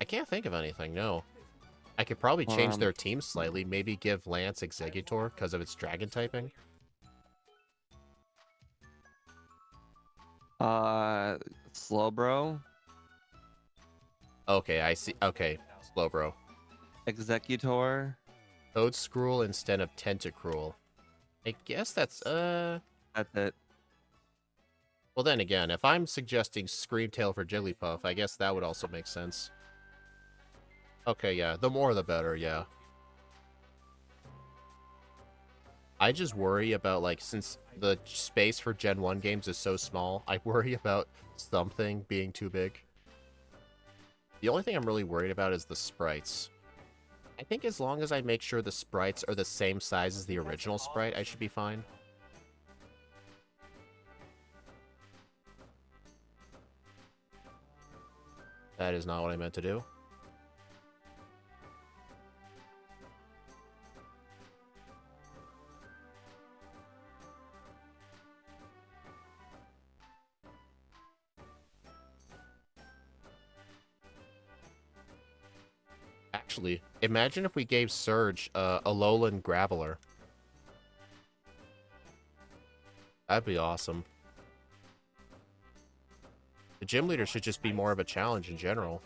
I can't think of anything, no. I could probably change their team slightly, maybe give Lance Exeggutor because of its dragon typing. Slowbro. Okay, I see. Okay, Slowbro. Exeggutor. Toedscruel instead of Tentacruel. I guess that's, That's it. Well, then again, if I'm suggesting Screamtail for Jigglypuff, I guess that would also make sense. Okay, yeah, the more the better, yeah. I just worry about, like, since the space for Gen 1 games is so small, I worry about something being too big. The only thing I'm really worried about is the sprites. I think as long as I make sure the sprites are the same size as the original sprite, I should be fine. That is not what I meant to do. Actually, imagine if we gave Surge a Alolan Graveler. That'd be awesome. The gym leader should just be more of a challenge in general.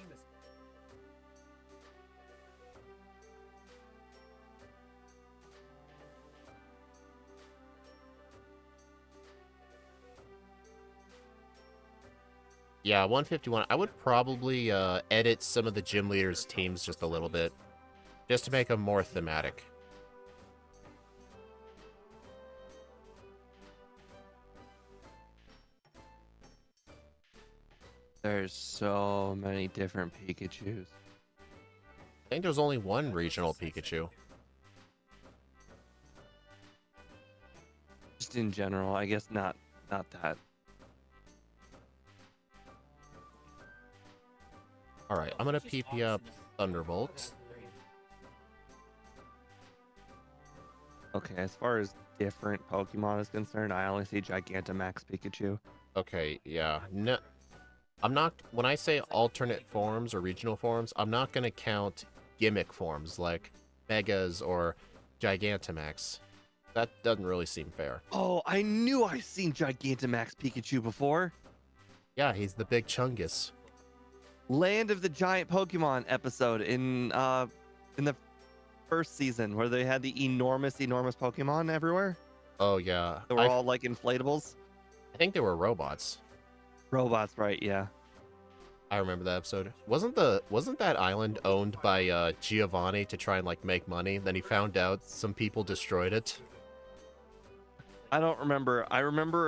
Yeah, 151. I would probably edit some of the gym leaders' teams just a little bit. Just to make them more thematic. There's so many different Pikachus. I think there's only one regional Pikachu. Just in general, I guess not that. Alright, I'm gonna PP up Thunderbolt. Okay, as far as different Pokemon is concerned, I only see Gigantamax Pikachu. Okay, yeah. No, I'm not... When I say alternate forms or regional forms, I'm not gonna count gimmick forms like Megas or Gigantamax. That doesn't really seem fair. Oh, I knew I seen Gigantamax Pikachu before. Yeah, he's the big Chungus. Land of the Giant Pokemon episode in the first season where they had the enormous Pokemon everywhere. Oh, yeah. They were all like inflatables. I think they were robots. Robots, right? Yeah. I remember that episode. Wasn't that island owned by Giovanni to try and like make money? Then he found out some people destroyed it. I don't remember.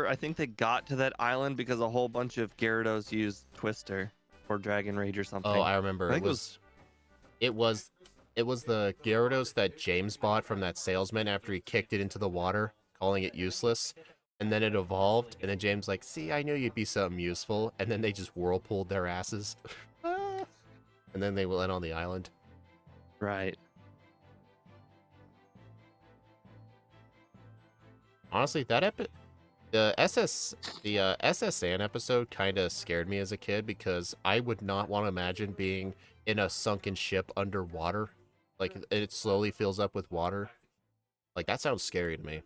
I think they got to that island because a whole bunch of Gyarados used Twister or Dragon Rage or something. Oh, I remember. It was the Gyarados that James bought from that salesman after he kicked it into the water, calling it useless. And then it evolved, and then James like, see, I knew you'd be something useful. And then they just whirlpooled their asses. And then they went on the island. Right. Honestly, the SSN episode kind of scared me as a kid because I would not want to imagine being in a sunken ship underwater. Like, it slowly fills up with water. Like, that sounds scary to me.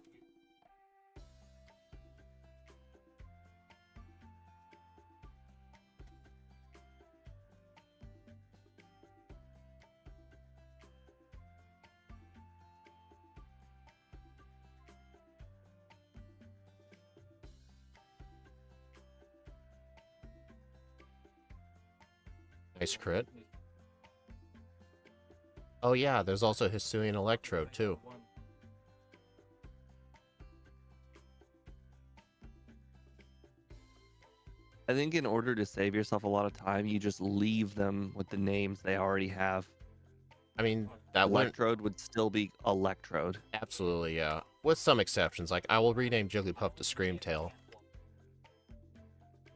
Nice crit. Oh yeah, there's also Hisuian Electrode too. I think in order to save yourself a lot of time, you just leave them with the names they already have. I mean, that Electrode would still be Electrode. Absolutely, yeah. With some exceptions, like I will rename Jigglypuff to Screamtail.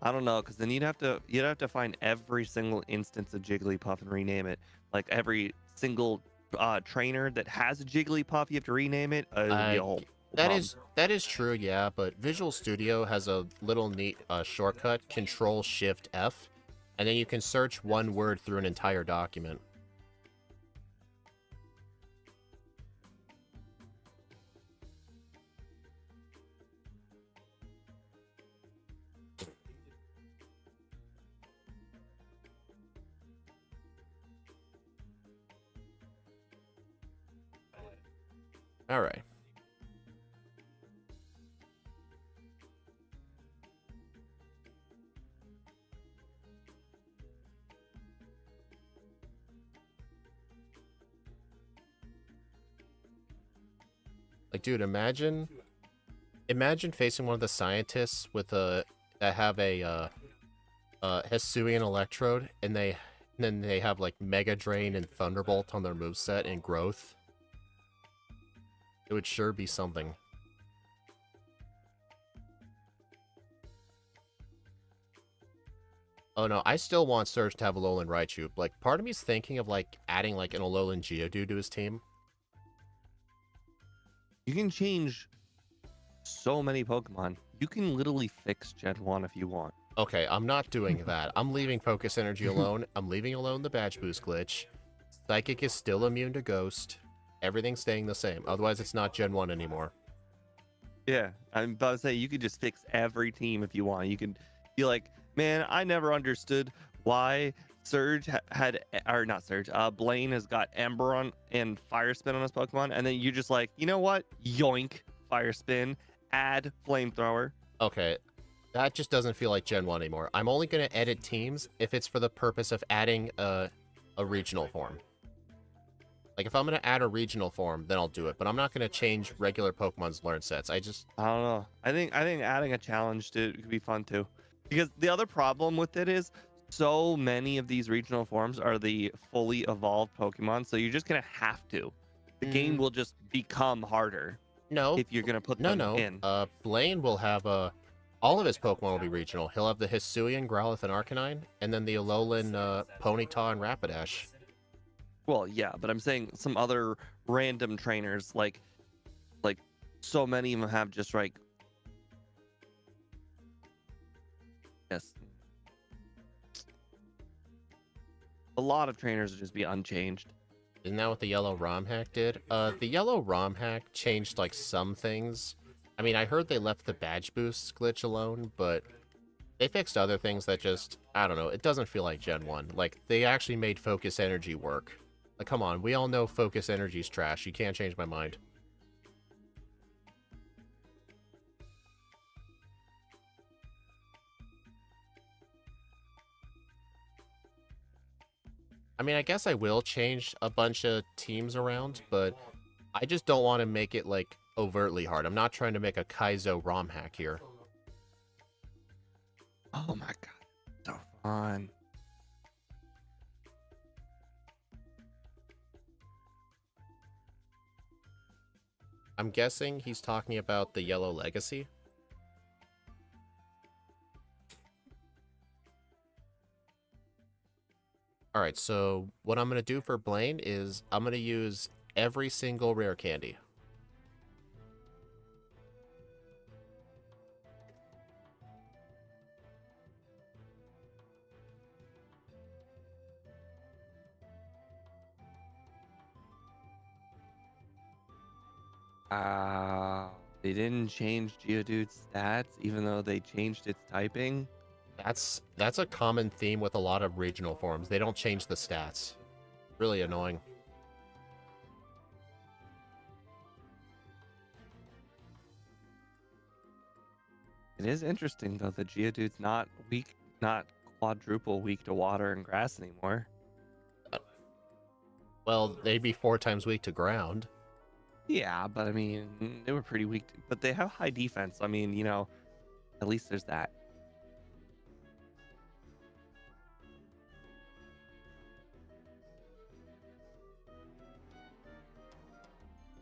I don't know, because then you'd have to find every single instance of Jigglypuff and rename it. Like every single trainer that has a Jigglypuff, you have to rename it. That is true, yeah. But Visual Studio has a little neat shortcut: Control-Shift-F, and then you can search one word through an entire document. All right. Like, dude, imagine facing one of the scientists with that have a Hisuian Electrode, and then they have like Mega Drain and Thunderbolt on their moveset and Growth. It would sure be something. Oh no, I still want Surge to have Alolan Raichu. Like, part of me is thinking of like adding like an Alolan Geodude to his team. You can change so many Pokemon. You can literally fix Gen 1 if you want. Okay, I'm not doing that. I'm leaving Focus Energy alone. I'm leaving alone the Badge Boost glitch. Psychic is still immune to Ghost. Everything's staying the same. Otherwise, it's not Gen 1 anymore. Yeah, I'm about to say, you could just fix every team if you want. You could be like, man, I never understood why Surge Blaine has got Ember on and Fire Spin on his Pokemon. And then you're just like, you know what? Yoink, Fire Spin, add Flamethrower. Okay, that just doesn't feel like Gen 1 anymore. I'm only going to edit teams if it's for the purpose of adding a regional form. Like, if I'm going to add a regional form, then I'll do it. But I'm not going to change regular Pokemon's learn sets. I don't know. I think adding a challenge could be fun, too. Because the other problem with it is so many of these regional forms are the fully evolved Pokemon, so you're just gonna have to. The game Mm, will just become harder no, if you're gonna put no, them no. in. Blaine will have all of his Pokemon will be regional. He'll have the Hisuian, Growlithe, and Arcanine, and then the Alolan Ponyta and Rapidash. Well, yeah, but I'm saying some other random trainers, like so many of them have just like, yes, a lot of trainers will just be unchanged. Isn't that what the yellow ROM hack did? The yellow ROM hack changed like some things. I mean, I heard they left the badge boosts glitch alone, but they fixed other things that just, I don't know, it doesn't feel like Gen 1. Like, they actually made Focus Energy work. Like, come on, we all know Focus Energy's trash. You can't change my mind. I mean, I guess I will change a bunch of teams around, but I just don't want to make it, like, overtly hard. I'm not trying to make a Kaizo ROM hack here. Oh my god, so fun. I'm guessing he's talking about the Yellow Legacy. Alright, so what I'm going to do for Blaine is I'm going to use every single rare candy. They didn't change Geodude's stats, even though they changed its typing. That's a common theme with a lot of regional forms. They don't change the stats. Really annoying. It is interesting though that Geodude's not weak, not quadruple weak to water and grass anymore. Well, they'd be 4 times weak to ground. Yeah, but I mean, they were pretty weak, but they have high defense. I mean, you know, at least there's that.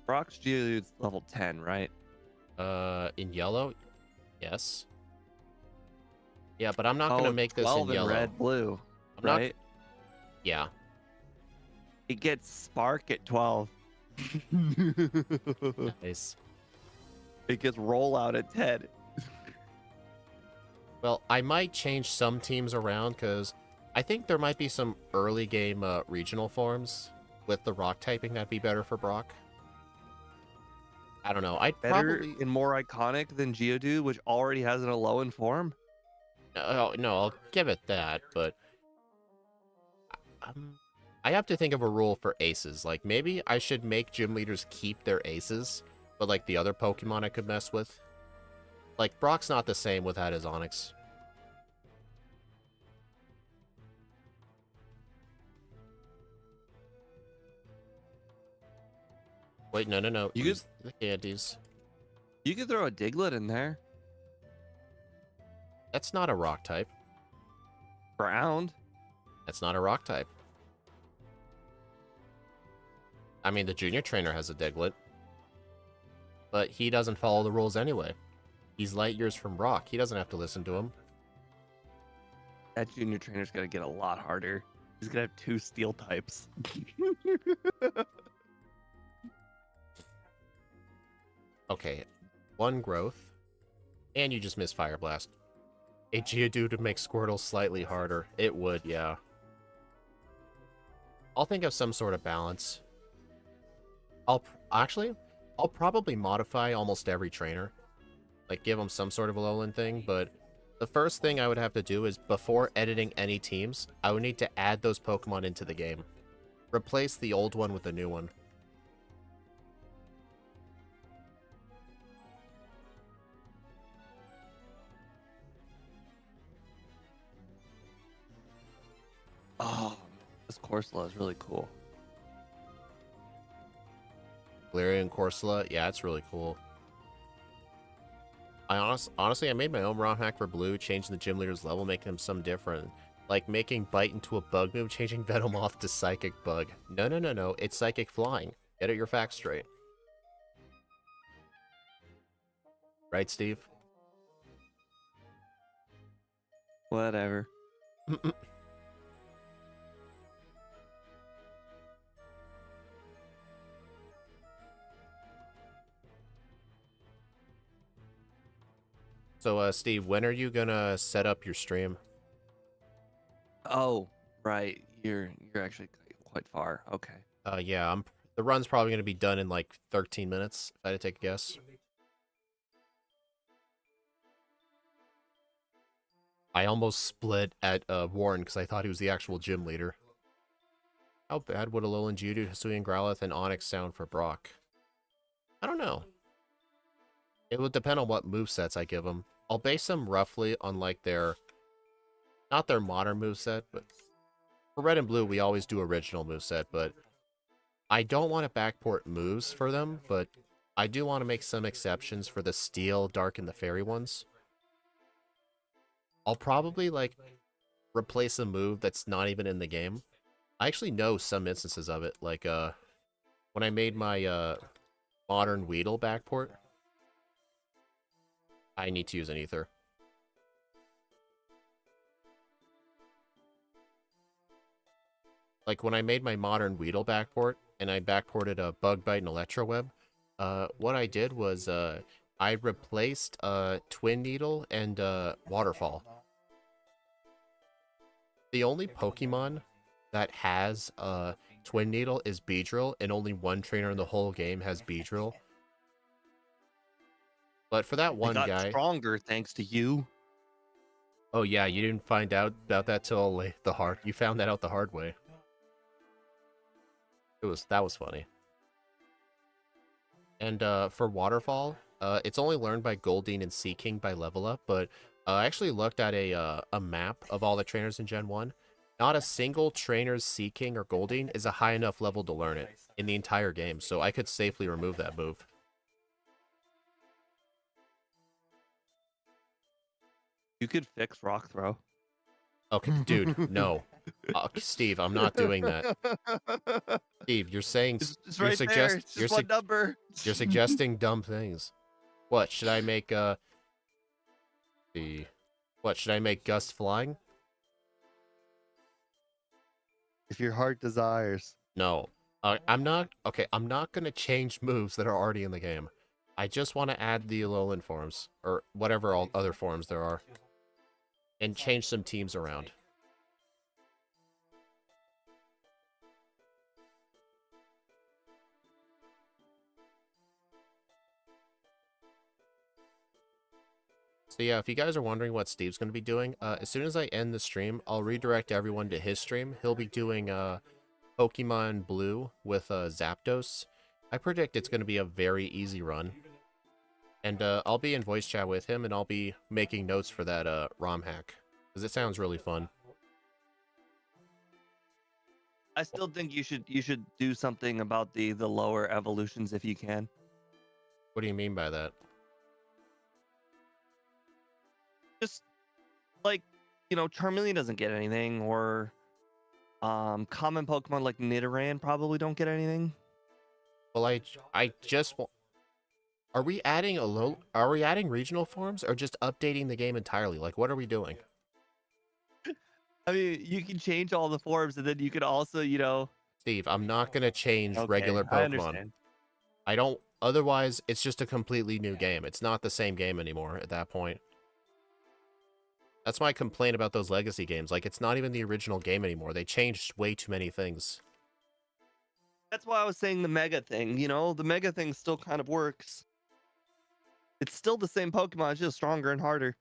Brock's Geodude's level 10, right? In yellow? Yes. Yeah, but I'm not going to Oh, make this 12 in yellow. red, blue, I'm right? not... Yeah. It gets Spark at 12. Nice. It gets Rollout at 10. Well, I might change some teams around, because I think there might be some early game regional forms with the rock typing that'd be better for Brock. I don't know. I'd Better probably... and more iconic than Geodude, which already has an Alolan form. No, I'll give it that, but... I have to think of a rule for aces. Like, maybe I should make gym leaders keep their aces, but like the other Pokemon I could mess with. Like, Brock's not the same without his Onix. Wait, no. You Use the candies. You could throw a Diglett in there. That's not a rock type. Ground. That's not a rock type. I mean, the junior trainer has a Diglett. But he doesn't follow the rules anyway. He's light years from rock. He doesn't have to listen to him. That junior trainer's gonna get a lot harder. He's gonna have 2 steel types. Okay, 1 growth. And you just missed Fire Blast. A Geodude would make Squirtle slightly harder. It would, yeah. I'll think of some sort of balance. I'll probably modify almost every trainer. Like, give them some sort of Alolan thing, but the first thing I would have to do is, before editing any teams, I would need to add those Pokemon into the game. Replace the old one with the new one. Oh, this Corsola is really cool. Galarian Corsola, yeah, it's really cool. Honestly, I made my own ROM hack for Blue, changing the gym leader's level, making him some different. Like making Bite into a bug move, changing Venomoth to Psychic Bug. No, no, no, no. It's Psychic Flying. Get it your facts straight. Right, Steve? Whatever. So, Steve, when are you gonna set up your stream? Oh, right. You're actually quite far. Okay. Yeah, the run's probably gonna be done in like 13 minutes, if I had to take a guess. I almost split at Warren because I thought he was the actual gym leader. How bad would Alolan Geodude, Hisuian Growlithe, and Onix sound for Brock? I don't know. It would depend on what movesets I give them. I'll base them roughly on like their, not their modern moveset, but for Red and Blue we always do original moveset, but I don't want to backport moves for them, but I do want to make some exceptions for the Steel, Dark, and the Fairy ones. I'll probably like replace a move that's not even in the game. I actually know some instances of it, like when I made my modern Weedle backport, I need to use an ether. Like when I made my modern Weedle backport and I backported a Bug Bite and Electroweb, what I did was I replaced Twin Needle and Waterfall. The only Pokemon that has Twin Needle is Beedrill, and only one trainer in the whole game has Beedrill. But for that one They got guy, stronger thanks to you. oh yeah, you didn't find out about that till you found that out the hard way. That was funny. And for Waterfall, it's only learned by Goldeen and Seaking by level up, but I actually looked at a map of all the trainers in Gen 1. Not a single trainer's Seaking or Goldeen is a high enough level to learn it in the entire game, so I could safely remove that move. You could fix Rock Throw. Okay, dude, no. Steve, I'm not doing that. Steve, you're saying... It's right there. It's just one number. You're suggesting dumb things. What, should I make, What, should I make Gust flying? If your heart desires. No. I'm not gonna change moves that are already in the game. I just want to add the Alolan forms, or whatever all other forms there are, and change some teams around. So yeah, if you guys are wondering what Steve's going to be doing, as soon as I end the stream, I'll redirect everyone to his stream. He'll be doing Pokemon Blue with Zapdos. I predict it's going to be a very easy run. And I'll be in voice chat with him, and I'll be making notes for that ROM hack, because it sounds really fun. I still think you should do something about the lower evolutions if you can. What do you mean by that? Just like, Charmeleon doesn't get anything, or common Pokemon like Nidoran probably don't get anything. Well, I just want... Are we adding regional forms, or just updating the game entirely? Like, what are we doing? I mean, you can change all the forms, and then you could also, Steve, I'm not gonna change regular Pokemon. I understand. I don't... Otherwise, it's just a completely new game. It's not the same game anymore at that point. That's my complaint about those legacy games. Like, it's not even the original game anymore. They changed way too many things. That's why I was saying the Mega thing, The Mega thing still kind of works. It's still the same Pokemon, it's just stronger and harder.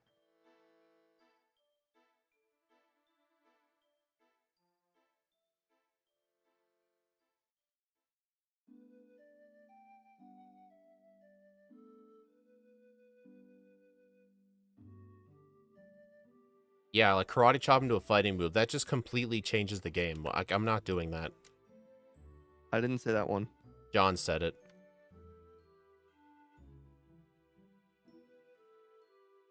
Yeah, like Karate Chop into a fighting move. That just completely changes the game. Like, I'm not doing that. I didn't say that one. John said it.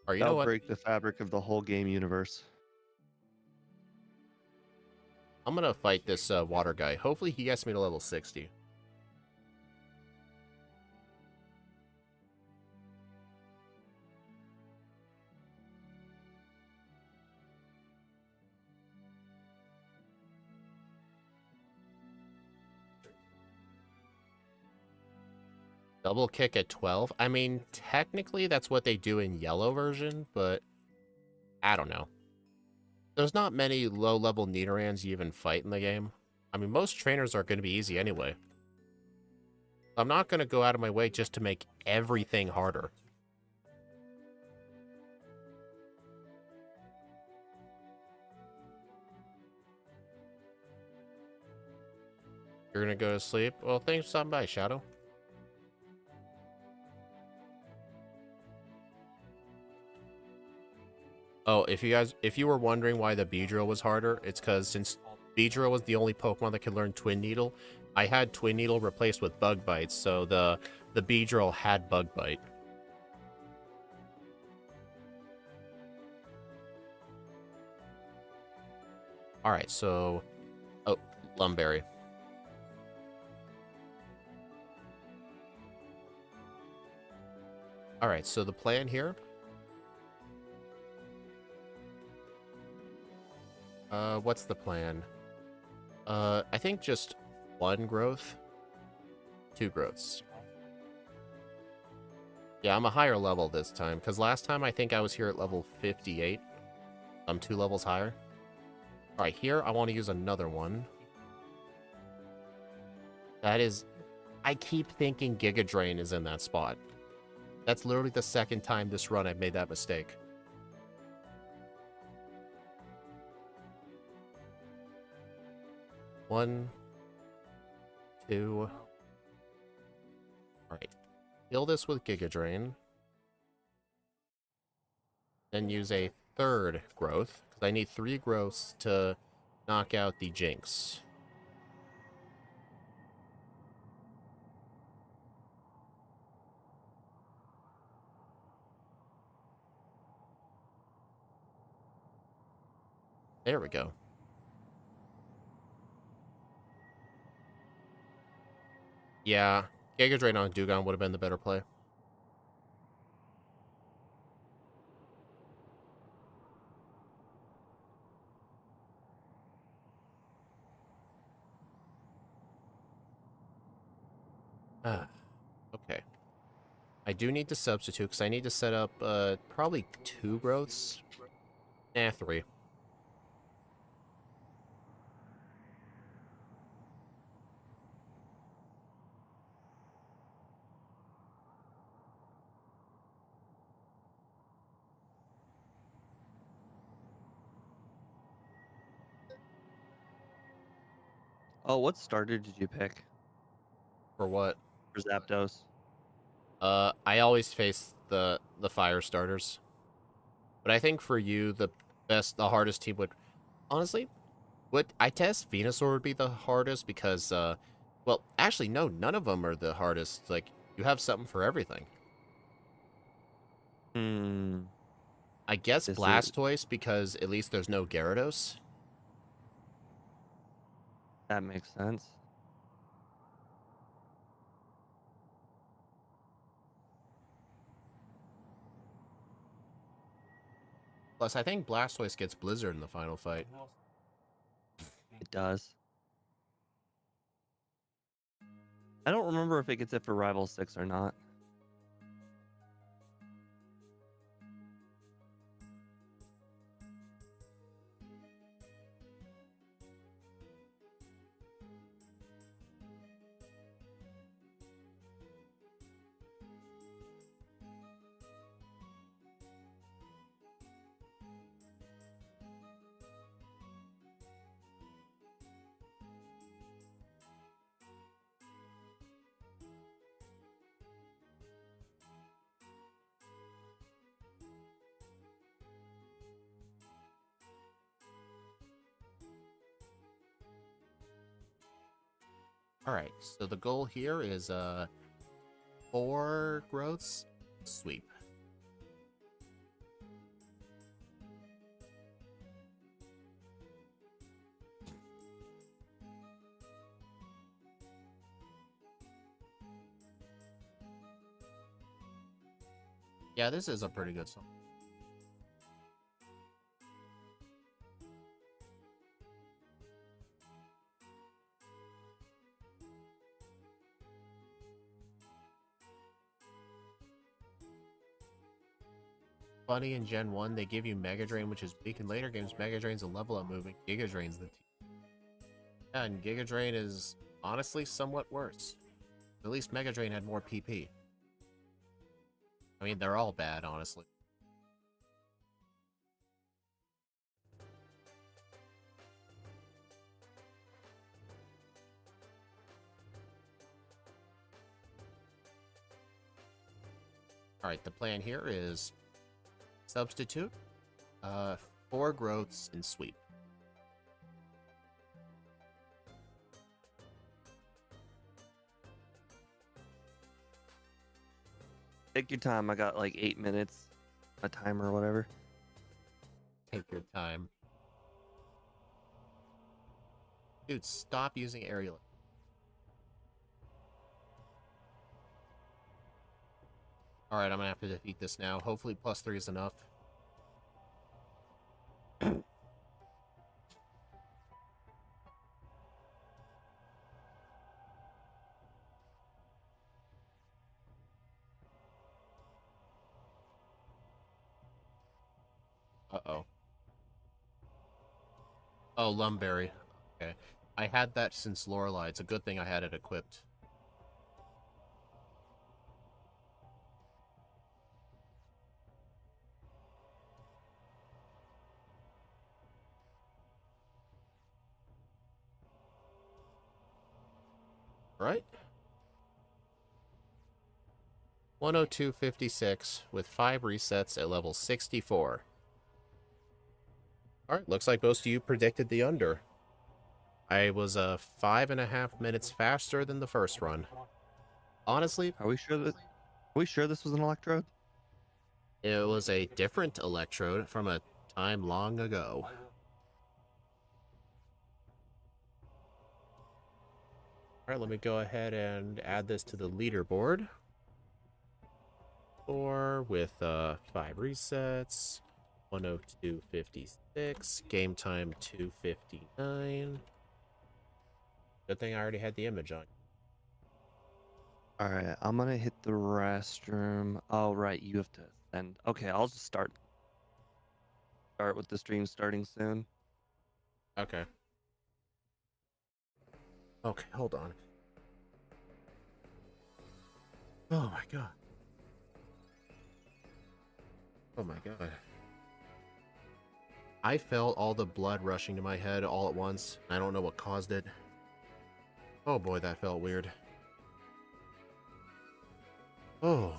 Or you know That'll what? break the fabric of the whole game universe. I'm gonna fight this water guy. Hopefully he gets me to level 60. Double kick at 12? I mean, technically that's what they do in yellow version, but I don't know. There's not many low-level Nidorans you even fight in the game. I mean, most trainers are going to be easy anyway. I'm not going to go out of my way just to make everything harder. You're going to go to sleep? Well, thanks for stopping by, Shadow. Oh, if you were wondering why the Beedrill was harder, it's because since Beedrill was the only Pokemon that could learn Twin Needle, I had Twin Needle replaced with Bug Bites, so the Beedrill had Bug Bite. Alright, so... Oh, Lumberry. Alright, so the plan here... what's the plan? I think just 1 growth. 2 growths. Yeah, I'm a higher level this time, because last time I think I was here at level 58. I'm 2 levels higher. Alright, here I want to use another one. That is... I keep thinking Giga Drain is in that spot. That's literally the second time this run I've made that mistake. One, 2. Alright. Fill this with Giga Drain. Then use a 3rd growth, because I need 3 growths to knock out the Jinx. There we go. Yeah, Giga Drain on Dugong would have been the better play. Okay. I do need to substitute, because I need to set up probably 2 growths. 3. Oh, what starter did you pick For what? for Zapdos? I always face the fire starters. But I think for you, the hardest team would... Honestly, I test Venusaur would be the hardest because, well, actually, no, none of them are the hardest. Like, you have something for everything. I guess Blastoise, because at least there's no Gyarados. That makes sense. Plus, I think Blastoise gets Blizzard in the final fight. It does. I don't remember if it gets it for Rival 6 or not. Alright, so the goal here is 4 growths, sweep. Yeah, this is a pretty good song. Funny in Gen 1, they give you Mega Drain, which is weak. In later games, Mega Drain's a level up moving. Giga Drain's the yeah, and Giga Drain is honestly somewhat worse. At least Mega Drain had more PP. I mean, they're all bad, honestly. Alright, the plan here is substitute 4 growths and sweep. Take your time. I got like 8 minutes, a timer or whatever. Take your time. Dude, stop using aerial. Alright, I'm gonna have to defeat this now. Hopefully +3 is enough. Uh-oh. Oh, Lumberry. Okay. I had that since Lorelei. It's a good thing I had it equipped. Right? 102.56 with 5 resets at level 64. Alright, looks like most of you predicted the under. I was 5.5 minutes faster than the first run. Honestly, Are we sure this was an Electrode? it was a different Electrode from a time long ago. Alright, let me go ahead and add this to the leaderboard. 4 with 5 resets. 102.56. Game time 2:59. Good thing I already had the image on. All right, I'm gonna hit the restroom. Oh, right, you have to send. Okay, I'll just start with the stream starting soon. Okay. Okay, hold on. Oh my god. Oh my god. I felt all the blood rushing to my head all at once. I don't know what caused it. Oh boy, that felt weird. Oh.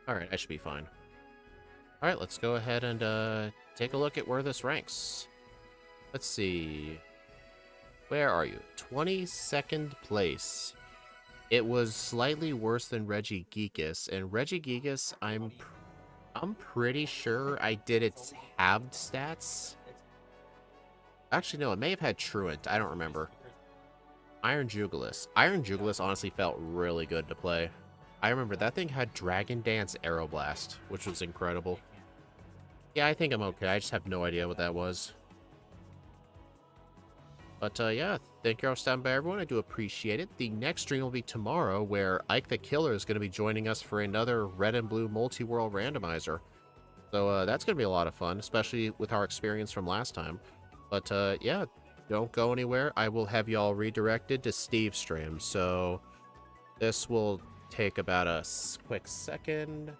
Alright, I should be fine. Alright, let's go ahead and take a look at where this ranks. Let's see. Where are you? 22nd place. It was slightly worse than Regigigas, and Regigigas, I'm pretty sure I did its halved stats. Actually, no, it may have had Truant. I don't remember. Iron Jugulis. Iron Jugulis honestly felt really good to play. I remember that thing had Dragon Dance Aeroblast, which was incredible. Yeah, I think I'm okay. I just have no idea what that was. But yeah, thank you all for stopping by, everyone. I do appreciate it. The next stream will be tomorrow, where Ike the Killer is going to be joining us for another Red and Blue Multi-World Randomizer. So that's going to be a lot of fun, especially with our experience from last time. But yeah, don't go anywhere. I will have y'all redirected to Steve's stream. So this will take about a quick second.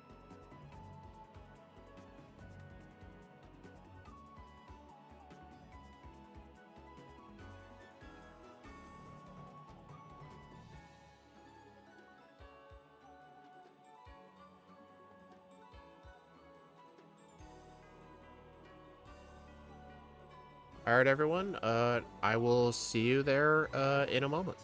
All right, everyone. I will see you there in a moment.